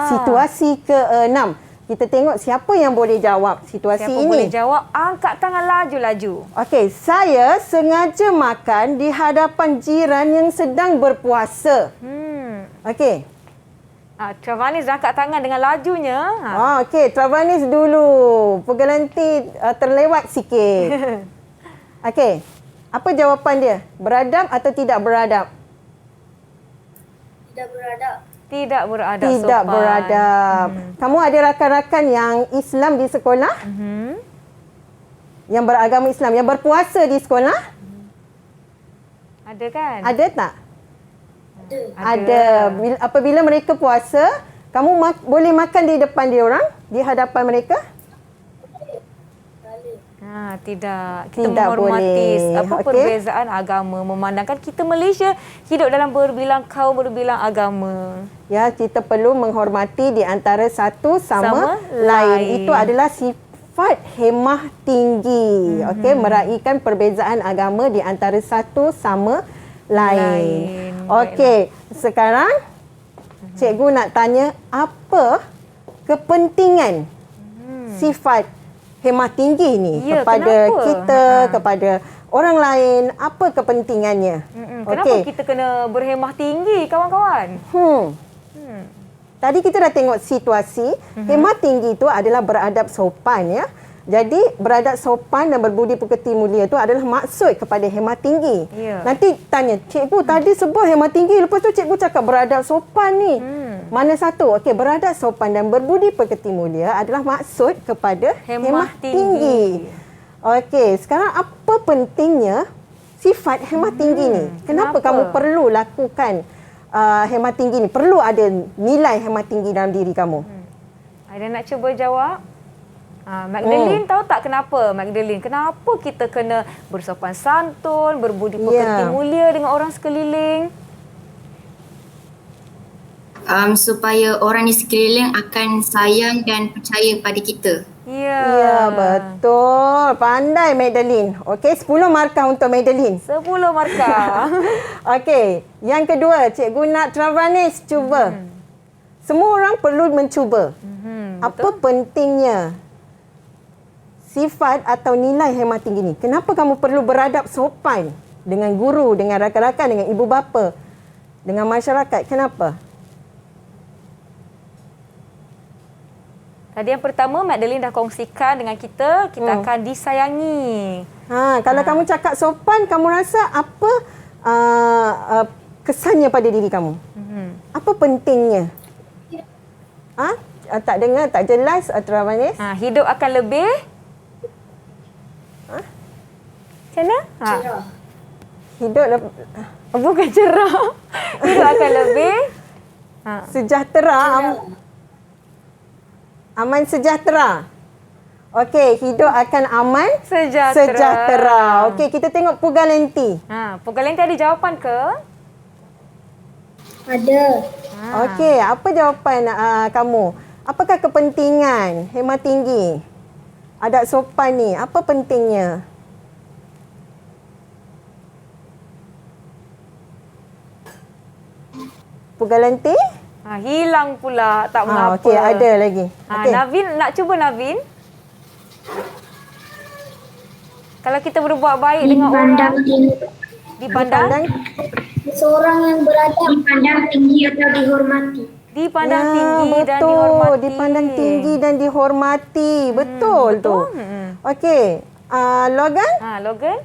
[SPEAKER 3] Situasi ke-6. Kita tengok siapa yang boleh jawab situasi ini.
[SPEAKER 2] Siapa boleh jawab? Angkat tangan laju-laju.
[SPEAKER 3] Okey, saya sengaja makan di hadapan jiran yang sedang berpuasa. Okey.
[SPEAKER 2] Travanis angkat tangan dengan lajunya.
[SPEAKER 3] Okey, Travanis dulu. Pugalenti terlewat sikit. Okey. Apa jawapan dia? Beradab atau tidak beradab?
[SPEAKER 5] Tidak beradab.
[SPEAKER 2] Tidak beradab sopan.
[SPEAKER 3] Tidak beradab. Kamu ada rakan-rakan yang Islam di sekolah? yang beragama Islam, yang berpuasa di sekolah?
[SPEAKER 2] Ada kan?
[SPEAKER 3] Ada tak? Ada. Apabila mereka puasa, kamu boleh makan di depan dia orang, di hadapan mereka?
[SPEAKER 2] Tidak. Kita
[SPEAKER 3] Tidak
[SPEAKER 2] menghormati
[SPEAKER 3] boleh.
[SPEAKER 2] apa perbezaan agama, memandangkan kita Malaysia hidup dalam berbilang kaum, berbilang agama.
[SPEAKER 3] Ya, kita perlu menghormati di antara satu sama lain. Itu adalah sifat hemah tinggi. Okey, meraihkan perbezaan agama di antara satu sama lain. Okey, sekarang cikgu nak tanya apa kepentingan sifat hemah tinggi ni kepada
[SPEAKER 2] kenapa?
[SPEAKER 3] kita, kepada orang lain, apa kepentingannya?
[SPEAKER 2] Kenapa kita kena berhemah tinggi, kawan-kawan?
[SPEAKER 3] Tadi kita dah tengok situasi, hemah tinggi itu adalah beradab sopan ya. Jadi beradab sopan dan berbudi pekerti mulia itu adalah maksud kepada hemah tinggi. Nanti tanya, cikgu tadi sebut hemah tinggi, lepas tu cikgu cakap beradab sopan ni. Mana satu? Okey, beradab sopan dan berbudi pekerti mulia adalah maksud kepada hemah tinggi. Okey, sekarang apa pentingnya sifat hemah tinggi ni? Kenapa kamu perlu lakukan hemah tinggi ni? Perlu ada nilai hemah tinggi dalam diri kamu.
[SPEAKER 2] Ada nak cuba jawab? Magdalene tahu tak kenapa? Magdalene, kenapa kita kena bersopan santun, berbudi pekerti mulia dengan orang sekeliling?
[SPEAKER 6] Supaya orang di sekeliling akan sayang dan percaya pada kita.
[SPEAKER 3] Ya, betul. Pandai Magdalene. Okey, 10 markah untuk Magdalene.
[SPEAKER 2] 10 markah.
[SPEAKER 3] Okey, yang kedua, cikgu nak Travanis cuba. Semua orang perlu mencuba. Apa pentingnya sifat atau nilai hemah tinggi ni? Kenapa kamu perlu beradab sopan dengan guru, dengan rakan-rakan, dengan ibu bapa, dengan masyarakat? Kenapa?
[SPEAKER 2] Tadi yang pertama, Magdalene dah kongsikan dengan kita akan disayangi.
[SPEAKER 3] Kalau kamu cakap sopan, kamu rasa apa kesannya pada diri kamu? Apa pentingnya? Tak dengar, tak jelas, Travanis.
[SPEAKER 2] Hidup akan lebih macam mana?
[SPEAKER 4] Cerah.
[SPEAKER 3] Hidup
[SPEAKER 2] bukan cerah. Hidup akan lebih
[SPEAKER 3] sejahtera. Aman sejahtera. Okey, hidup akan aman sejahtera. Okey, kita tengok Pugalenti.
[SPEAKER 2] Pugalenti ada jawapan ke?
[SPEAKER 5] Ada.
[SPEAKER 3] Okey, apa jawapan kamu? Apakah kepentingan hemah tinggi? Adab sopan ni, apa pentingnya? Pugalenti?
[SPEAKER 2] Hilang pula, tak mengapa.
[SPEAKER 3] Okey, ada lagi. Okay.
[SPEAKER 2] Navin, nak cuba Navin? Kalau kita berbuat baik dengan orang, dipandang
[SPEAKER 5] seorang yang beradab, dipandang tinggi atau dihormati.
[SPEAKER 2] Dipandang tinggi
[SPEAKER 3] betul.
[SPEAKER 2] dan dihormati.
[SPEAKER 3] Dipandang tinggi dan dihormati. Betul tu. Okey. Logan?
[SPEAKER 2] Logan?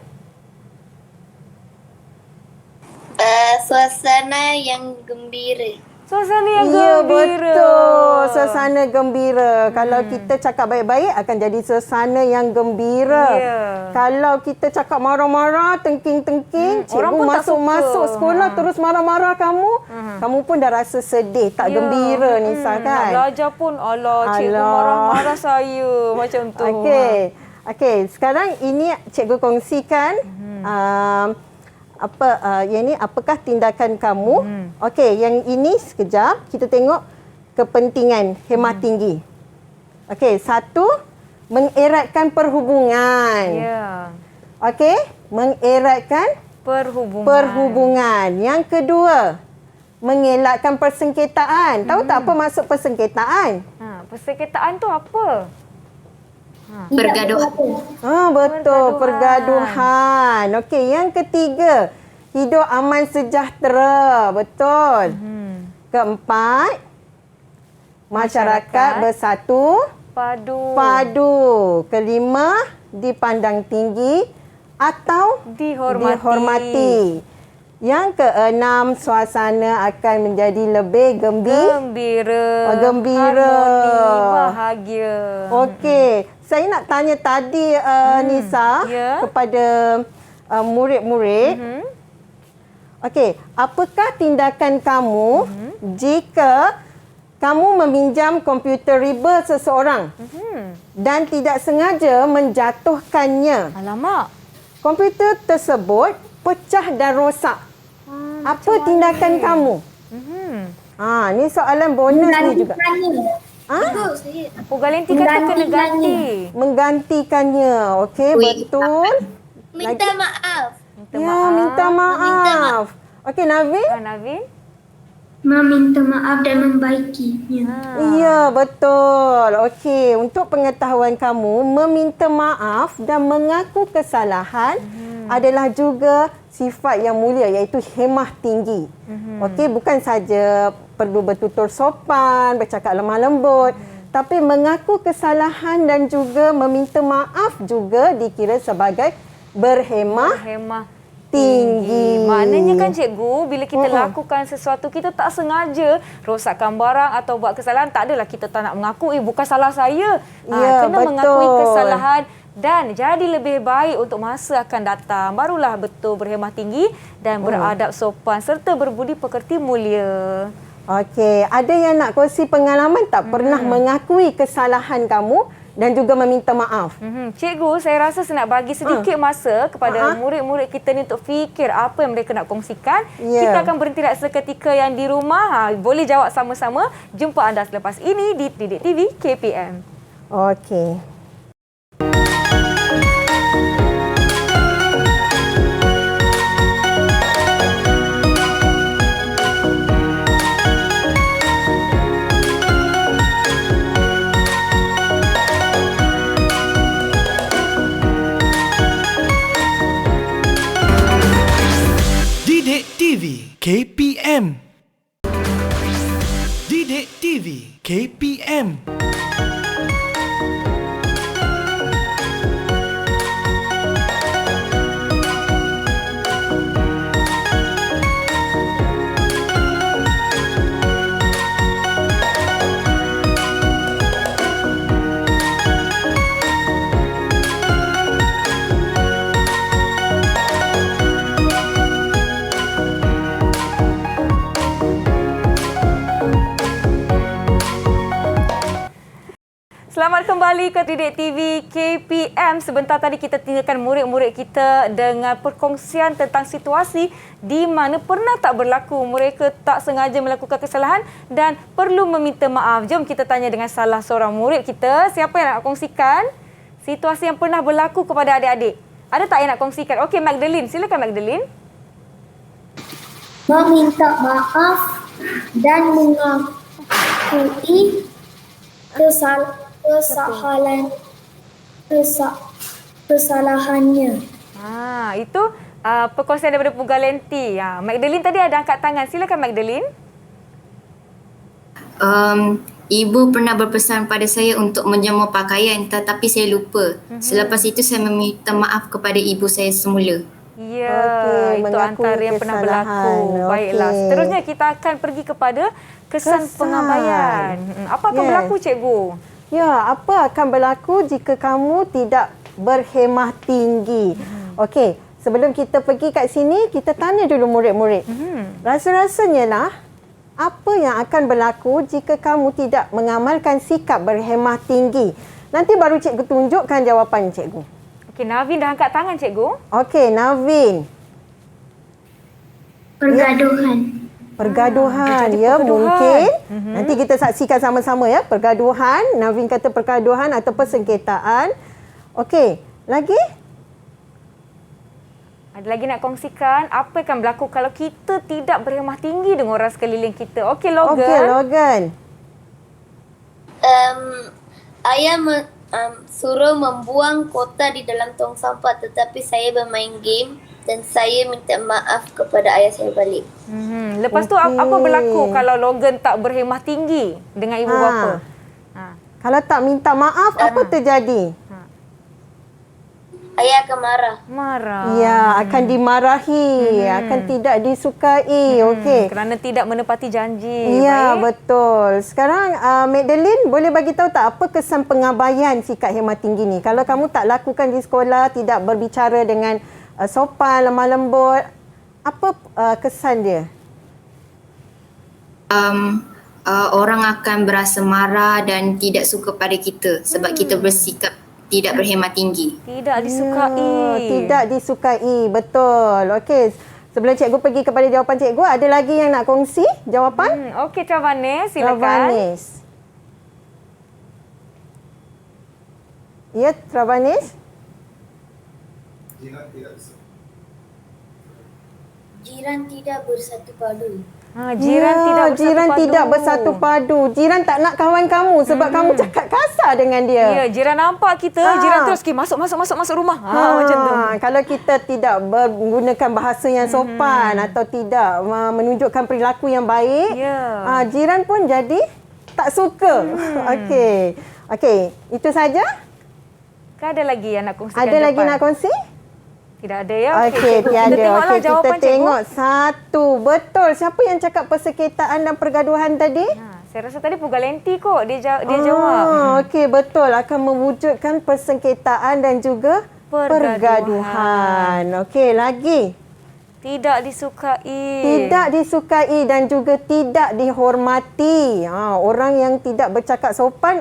[SPEAKER 4] Suasana yang gembira.
[SPEAKER 2] Suasana yang gembira.
[SPEAKER 3] Betul. Suasana gembira. Kalau kita cakap baik-baik, akan jadi suasana yang gembira. Kalau kita cakap marah-marah, tengking-tengking, cikgu masuk sekolah terus marah-marah kamu, kamu pun dah rasa sedih, tak gembira Nisa kan?
[SPEAKER 2] Nak belajar pun, cikgu marah-marah saya. Macam tu.
[SPEAKER 3] Okey, sekarang ini cikgu kongsikan yang ni apakah tindakan kamu? Okey, yang ini sekejap kita tengok kepentingan hemah tinggi. Okey, satu, mengeratkan perhubungan. Okey, mengeratkan perhubungan. Yang kedua, mengelakkan persengketaan. Tahu tak apa maksud persengketaan?
[SPEAKER 2] Persengketaan tu apa?
[SPEAKER 6] Pergaduhan.
[SPEAKER 3] Betul, pergaduhan. Okey, yang ketiga, hidup aman sejahtera. Betul. Keempat, masyarakat bersatu padu. Kelima, dipandang tinggi atau dihormati. Yang keenam, suasana akan menjadi lebih gembira.
[SPEAKER 2] Harmoni, bahagia.
[SPEAKER 3] Okey, saya nak tanya tadi Nisa kepada murid-murid. Okey, apakah tindakan kamu jika kamu meminjam komputer riba seseorang dan tidak sengaja menjatuhkannya?
[SPEAKER 2] Alamak.
[SPEAKER 3] Komputer tersebut pecah dan rosak. Apa tindakan kamu? Ni soalan bonus ni juga.
[SPEAKER 2] Pugalenti kata kena ganti.
[SPEAKER 3] Menggantikannya. Okey, betul.
[SPEAKER 4] Minta maaf.
[SPEAKER 3] Minta maaf. Okey, Navin?
[SPEAKER 2] Navin?
[SPEAKER 5] Meminta maaf dan membaikinya.
[SPEAKER 3] Ya, betul. Okey, untuk pengetahuan kamu, meminta maaf dan mengaku kesalahan adalah juga sifat yang mulia, iaitu hemah tinggi. Okey, bukan saja perlu bertutur sopan, bercakap lemah lembut, tapi mengaku kesalahan dan juga meminta maaf juga dikira sebagai berhemah tinggi.
[SPEAKER 2] Maknanya kan cikgu, bila kita lakukan sesuatu, kita tak sengaja rosakkan barang atau buat kesalahan, tak adalah kita tak nak mengakui, bukan salah saya. Kena mengakui kesalahan dan jadi lebih baik untuk masa akan datang. Barulah betul berhemah tinggi dan beradab sopan serta berbudi pekerti mulia.
[SPEAKER 3] Okey, ada yang nak kongsi pengalaman tak pernah mengakui kesalahan kamu dan juga meminta maaf?
[SPEAKER 2] Cikgu, saya rasa saya nak bagi sedikit masa kepada murid-murid kita ni untuk fikir apa yang mereka nak kongsikan. Kita akan berhenti seketika yang di rumah. Boleh jawab sama-sama. Jumpa anda selepas ini di Didik TV KPM.
[SPEAKER 3] Okey.
[SPEAKER 9] Didik TV KPM. Didik TV KPM.
[SPEAKER 2] Selamat kembali ke Didik TV KPM. Sebentar tadi kita tinggalkan murid-murid kita dengan perkongsian tentang situasi di mana pernah tak berlaku mereka tak sengaja melakukan kesalahan dan perlu meminta maaf. Jom kita tanya dengan salah seorang murid kita. Siapa yang nak kongsikan situasi yang pernah berlaku kepada adik-adik? Ada tak yang nak kongsikan? Okey, Magdalene. Silakan, Magdalene.
[SPEAKER 5] Meminta maaf dan mengakui kesalahannya.
[SPEAKER 2] Itu perkongsian daripada Pugalenti. Magdalene tadi ada angkat tangan. Silakan, Magdalene.
[SPEAKER 6] Ibu pernah berpesan pada saya untuk menjemur pakaian tetapi saya lupa. Selepas itu saya meminta maaf kepada ibu saya semula.
[SPEAKER 2] Ya, itu antara yang pernah berlaku. Baiklah, seterusnya kita akan pergi kepada kesan pengabaian. Apa akan berlaku, cikgu?
[SPEAKER 3] Ya, apa akan berlaku jika kamu tidak berhemah tinggi? Okey, sebelum kita pergi kat sini, kita tanya dulu murid-murid. Rasa-rasanya lah, apa yang akan berlaku jika kamu tidak mengamalkan sikap berhemah tinggi? Nanti baru cikgu tunjukkan jawapan cikgu.
[SPEAKER 2] Okey, Navin dah angkat tangan, cikgu.
[SPEAKER 3] Okey, Navin. Pergaduhan. Ya, mungkin. Nanti kita saksikan sama-sama ya. Pergaduhan. Navin kata pergaduhan atau persengketaan. Okey, lagi?
[SPEAKER 2] Ada lagi nak kongsikan apa akan berlaku kalau kita tidak berhemah tinggi dengan orang sekeliling kita? Okey, Logan.
[SPEAKER 3] Okey, Logan.
[SPEAKER 4] Ayah suruh membuang kotak di dalam tong sampah tetapi saya bermain game dan saya minta maaf kepada ayah saya balik.
[SPEAKER 2] Lepas tu apa berlaku kalau Logan tak berhemah tinggi dengan ibu bapa?
[SPEAKER 3] Kalau tak minta maaf, apa terjadi?
[SPEAKER 4] ayah akan marah.
[SPEAKER 2] Marah.
[SPEAKER 3] Ya, akan dimarahi, akan tidak disukai. Okey.
[SPEAKER 2] Kerana tidak menepati janji.
[SPEAKER 3] Ya,
[SPEAKER 2] Baik.
[SPEAKER 3] betul. Sekarang Madeline, boleh bagi tahu tak apa kesan pengabaian sikap hemat tinggi ni? Kalau kamu tak lakukan di sekolah, tidak berbicara dengan sopan, lemah lembut, apa kesan dia?
[SPEAKER 6] Orang akan berasa marah dan tidak suka pada kita sebab kita bersikap tidak berhemat tinggi.
[SPEAKER 2] Tidak disukai.
[SPEAKER 3] Tidak disukai, betul. Okey, sebelum cikgu pergi kepada jawapan cikgu, ada lagi yang nak kongsi jawapan?
[SPEAKER 2] Okey, Travanis, silakan.
[SPEAKER 3] Travanis. Ya, Travanis?
[SPEAKER 4] Jiran tidak bersatu padu.
[SPEAKER 3] Jiran tidak bersatu padu. Jiran tak nak kawan kamu sebab kamu cakap kasar dengan dia.
[SPEAKER 2] Ya, jiran nampak kita, jiran terus masuk rumah. Macam tu.
[SPEAKER 3] Kalau kita tidak menggunakan bahasa yang sopan atau tidak menunjukkan perilaku yang baik, jiran pun jadi tak suka. Okey, itu saja?
[SPEAKER 2] Ada lagi yang nak kongsikan?
[SPEAKER 3] Ada lagi nak kongsi?
[SPEAKER 2] Tidak ada ya?
[SPEAKER 3] Okey, tiada. Okey, kita tengok
[SPEAKER 2] cikgu.
[SPEAKER 3] satu. Betul. Siapa yang cakap persekitaran dan pergaduhan tadi?
[SPEAKER 2] Saya rasa tadi Pugalenti kot dia jawab.
[SPEAKER 3] Okey, betul. Akan mewujudkan persengketaan dan juga pergaduhan. Okey, lagi.
[SPEAKER 2] Tidak disukai.
[SPEAKER 3] Tidak disukai dan juga tidak dihormati. Orang yang tidak bercakap sopan,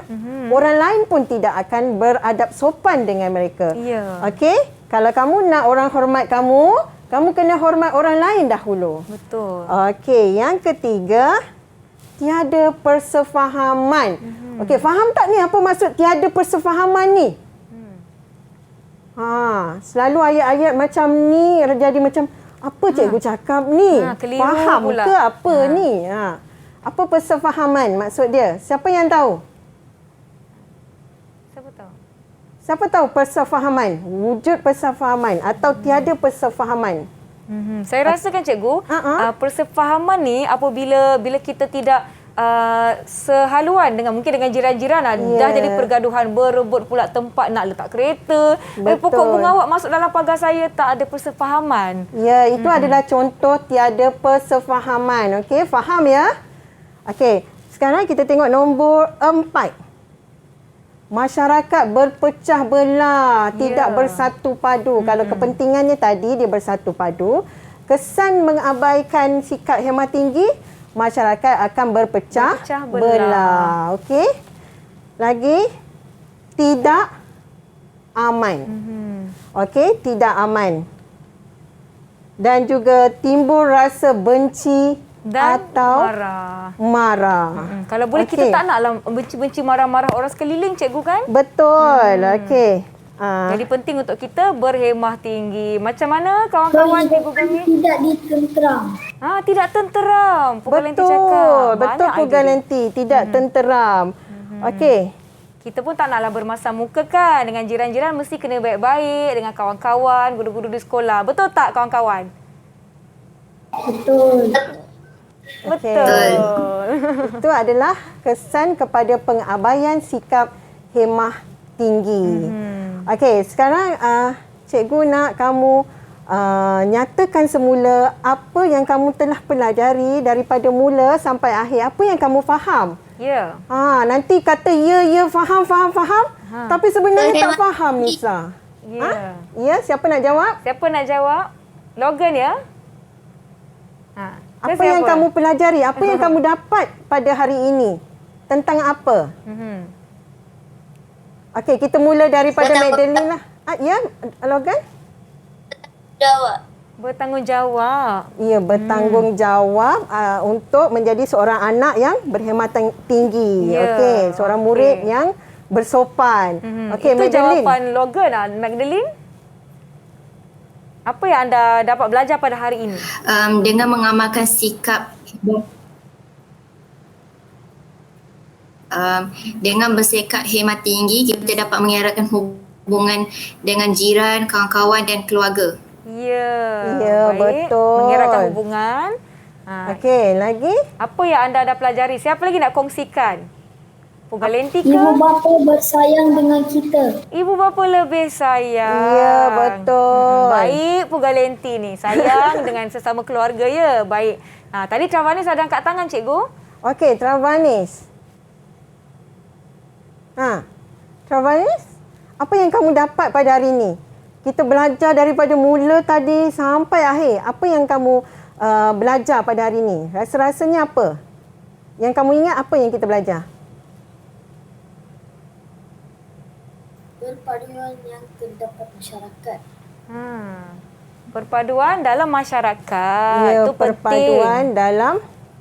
[SPEAKER 3] orang lain pun tidak akan beradab sopan dengan mereka.
[SPEAKER 2] Ya.
[SPEAKER 3] Okey? Kalau kamu nak orang hormat kamu, kamu kena hormat orang lain dahulu.
[SPEAKER 2] Betul.
[SPEAKER 3] Okey, yang ketiga, tiada persefahaman. Okey, faham tak ni apa maksud tiada persefahaman ni? Selalu ayat-ayat macam ni jadi macam apa cikgu cakap ni? Faham
[SPEAKER 2] pula
[SPEAKER 3] ke apa ni? Apa persefahaman maksud dia? Siapa yang tahu? Siapa tahu persefahaman? Wujud persefahaman atau tiada persefahaman?
[SPEAKER 2] Saya rasa kan cikgu, persefahaman ni apabila kita tidak sehaluan dengan jiran-jiran dah jadi pergaduhan, berebut pula tempat nak letak kereta. Pokok bunga awak masuk dalam pagar saya, tak ada persefahaman.
[SPEAKER 3] Ya, itu adalah contoh tiada persefahaman. Okey, faham ya? Okey, sekarang kita tengok nombor 4. Masyarakat berpecah belah, tidak bersatu padu. Kalau kepentingannya tadi dia bersatu padu, kesan mengabaikan sikap hemat tinggi, masyarakat akan berpecah belah. Okey. Lagi, tidak aman. Okey, tidak aman. Dan juga timbul rasa benci
[SPEAKER 2] dan
[SPEAKER 3] atau marah.
[SPEAKER 2] Kalau boleh kita tak naklah benci-benci marah-marah orang sekeliling cikgu kan?
[SPEAKER 3] Betul. Okey.
[SPEAKER 2] Jadi penting untuk kita berhemah tinggi. Macam mana kawan-kawan cikgu kami?
[SPEAKER 5] Tidak ditenteram.
[SPEAKER 2] Tidak tenteram. Pugalenti cakap.
[SPEAKER 3] Betul Pugalenti, tidak tenteram. Okey.
[SPEAKER 2] Kita pun tak naklah bermasam muka kan. Dengan jiran-jiran mesti kena baik-baik dengan kawan-kawan, guru-guru di sekolah. Betul tak kawan-kawan?
[SPEAKER 5] Betul.
[SPEAKER 3] Betul. Itu adalah kesan kepada pengabaian sikap hemah tinggi. Okey, sekarang cikgu nak kamu nyatakan semula apa yang kamu telah pelajari daripada mula sampai akhir. Apa yang kamu faham?
[SPEAKER 2] Ya.
[SPEAKER 3] Nanti kata ya faham. Tapi sebenarnya tak faham Nisa.
[SPEAKER 2] Ya.
[SPEAKER 3] Ya, siapa nak jawab?
[SPEAKER 2] Siapa nak jawab? Logan ya?
[SPEAKER 3] Apa yang kamu pelajari? Apa yang kamu dapat pada hari ini? Tentang apa? Okey, kita mula daripada Madeline lah. Ya, Logan?
[SPEAKER 2] Bertanggungjawab.
[SPEAKER 3] Ya, bertanggungjawab untuk menjadi seorang anak yang berhemat tinggi. Okey, seorang murid yang bersopan. Okey,
[SPEAKER 2] itu
[SPEAKER 3] Madeline.
[SPEAKER 2] Jawapan Logan Madeline. Apa yang anda dapat belajar pada hari ini?
[SPEAKER 6] Dengan mengamalkan sikap dengan bersikap hemat tinggi, kita dapat mengeratkan hubungan dengan jiran, kawan-kawan dan keluarga.
[SPEAKER 3] Ya, betul.
[SPEAKER 2] Mengeratkan hubungan.
[SPEAKER 3] Okey, lagi?
[SPEAKER 2] Apa yang anda dah pelajari? Siapa lagi nak kongsikan? Pugalenti ke?
[SPEAKER 4] Ibu bapa bersayang dengan kita.
[SPEAKER 2] Ibu bapa lebih sayang.
[SPEAKER 3] Ya, betul.
[SPEAKER 2] Baik, Pugalenti ni. Sayang dengan sesama keluarga ya. Baik. Tadi Travanis ada angkat tangan, cikgu.
[SPEAKER 3] Okey, Travanis. Travanis, apa yang kamu dapat pada hari ini? Kita belajar daripada mula tadi sampai akhir. Apa yang kamu belajar pada hari ini? Rasa-rasanya apa? Yang kamu ingat apa yang kita belajar?
[SPEAKER 4] Perpaduan yang terdapat masyarakat.
[SPEAKER 2] Perpaduan dalam masyarakat.
[SPEAKER 3] Ya,
[SPEAKER 2] Itu
[SPEAKER 3] perpaduan
[SPEAKER 2] penting.
[SPEAKER 3] dalam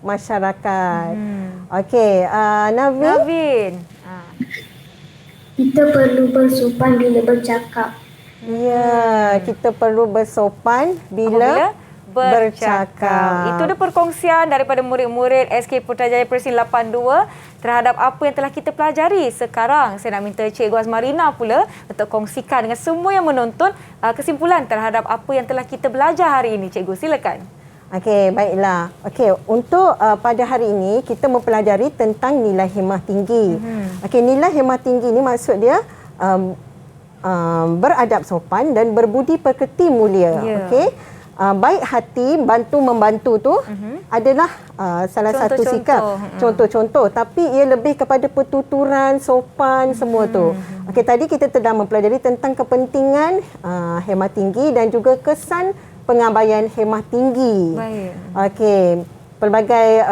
[SPEAKER 3] masyarakat. Okey, Navin.
[SPEAKER 4] Kita perlu bersopan bila bercakap.
[SPEAKER 3] Ya, kita perlu bersopan bila bercakap.
[SPEAKER 2] Itu dia perkongsian daripada murid-murid SK Putrajaya Presin 82 terhadap apa yang telah kita pelajari. Sekarang saya nak minta Cikgu Azmarina pula untuk kongsikan dengan semua yang menonton kesimpulan terhadap apa yang telah kita belajar hari ini. Cikgu, silakan.
[SPEAKER 3] Okey, baiklah. Okey, untuk pada hari ini kita mempelajari tentang nilai hemah tinggi. Okey, nilai hemah tinggi ni maksud dia beradab sopan dan berbudi pekerti mulia. Okey. Baik hati, bantu-membantu tu adalah salah satu sikap. Contoh-contoh. Tapi ia lebih kepada pertuturan, sopan, semua tu. Okey, tadi kita telah mempelajari tentang kepentingan hemah tinggi dan juga kesan pengabaian hemah tinggi.
[SPEAKER 2] Baik.
[SPEAKER 3] Okey, pelbagai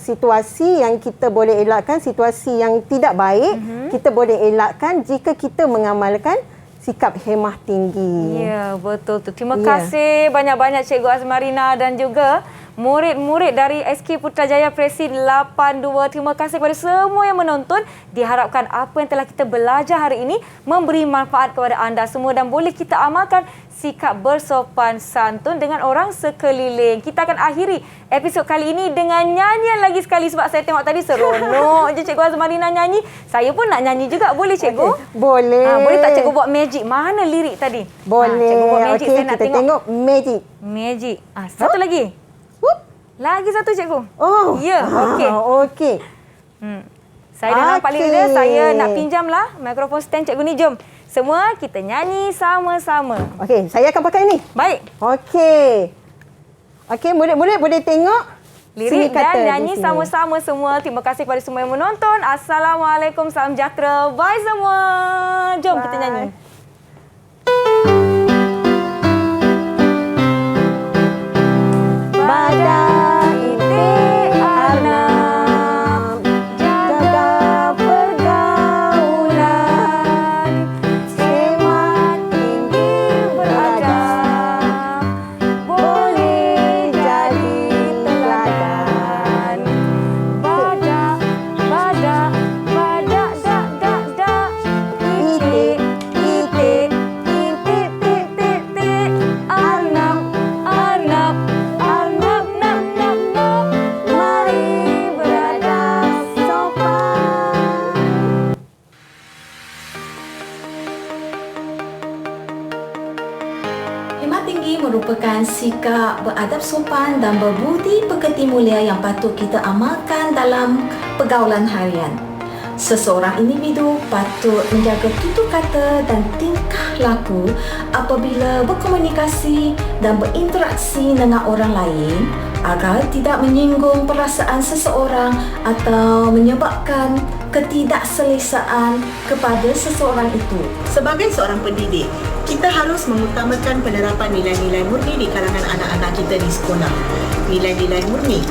[SPEAKER 3] situasi yang kita boleh elakkan, situasi yang tidak baik, kita boleh elakkan jika kita mengamalkan sikap hemah tinggi.
[SPEAKER 2] Ya, betul tu. Terima kasih banyak-banyak Cikgu Azmarina dan juga murid-murid dari SK Putrajaya Presin 82. Terima kasih kepada semua yang menonton. Diharapkan apa yang telah kita belajar hari ini memberi manfaat kepada anda semua dan boleh kita amalkan sikap bersopan santun dengan orang sekeliling. Kita akan akhiri episod kali ini dengan nyanyian lagi sekali sebab saya tengok tadi seronok je Cikgu Azmarina nyanyi. Saya pun nak nyanyi juga. Boleh Cikgu?
[SPEAKER 3] Okay, boleh.
[SPEAKER 2] Boleh tak Cikgu buat magic? Mana lirik tadi?
[SPEAKER 3] Boleh.
[SPEAKER 2] Cikgu buat magic.
[SPEAKER 3] Okay,
[SPEAKER 2] Saya nak
[SPEAKER 3] kita tengok magic.
[SPEAKER 2] Magic. Satu lagi. Lagi satu Cikgu.
[SPEAKER 3] Oh.
[SPEAKER 2] Ya, okey.
[SPEAKER 3] Okey.
[SPEAKER 2] Saya dah nampak lirik dia. Saya nak pinjamlah mikrofon stand Cikgu ni. Jom. Semua kita nyanyi sama-sama.
[SPEAKER 3] Okey, saya akan pakai ni.
[SPEAKER 2] Baik.
[SPEAKER 3] Okey. Okey, murid-murid boleh tengok
[SPEAKER 2] lirik dan nyanyi sama-sama semua. Terima kasih kepada semua yang menonton. Assalamualaikum, salam sejahtera. Bye semua. Jom kita nyanyi.
[SPEAKER 10] Merupakan sikap beradab sopan dan berbudi pekerti mulia yang patut kita amalkan dalam pergaulan harian. Seseorang individu patut menjaga tutur kata dan tingkah laku apabila berkomunikasi dan berinteraksi dengan orang lain agar tidak menyinggung perasaan seseorang atau menyebabkan ketidakselesaan kepada seseorang itu.
[SPEAKER 11] Sebagai seorang pendidik, kita harus mengutamakan penerapan nilai-nilai murni di kalangan anak-anak kita di sekolah. Nilai-nilai murni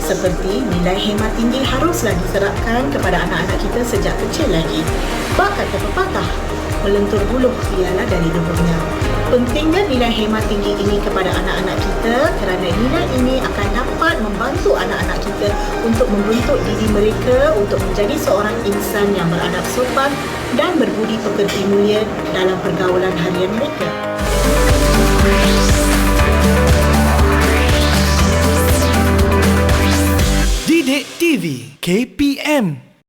[SPEAKER 11] seperti nilai hemah tinggi haruslah diterapkan kepada anak-anak kita sejak kecil lagi. Bak kata pepatah, melentur buluh ialah dari debunya. Pentingnya nilai hemah tinggi ini kepada anak-anak kita kerana nilai ini akan dapat membantu anak-anak kita untuk membentuk diri mereka untuk menjadi seorang insan yang beradab sopan dan berbudi pekerti mulia dalam pergaulan harian mereka.
[SPEAKER 9] Didik TV KPM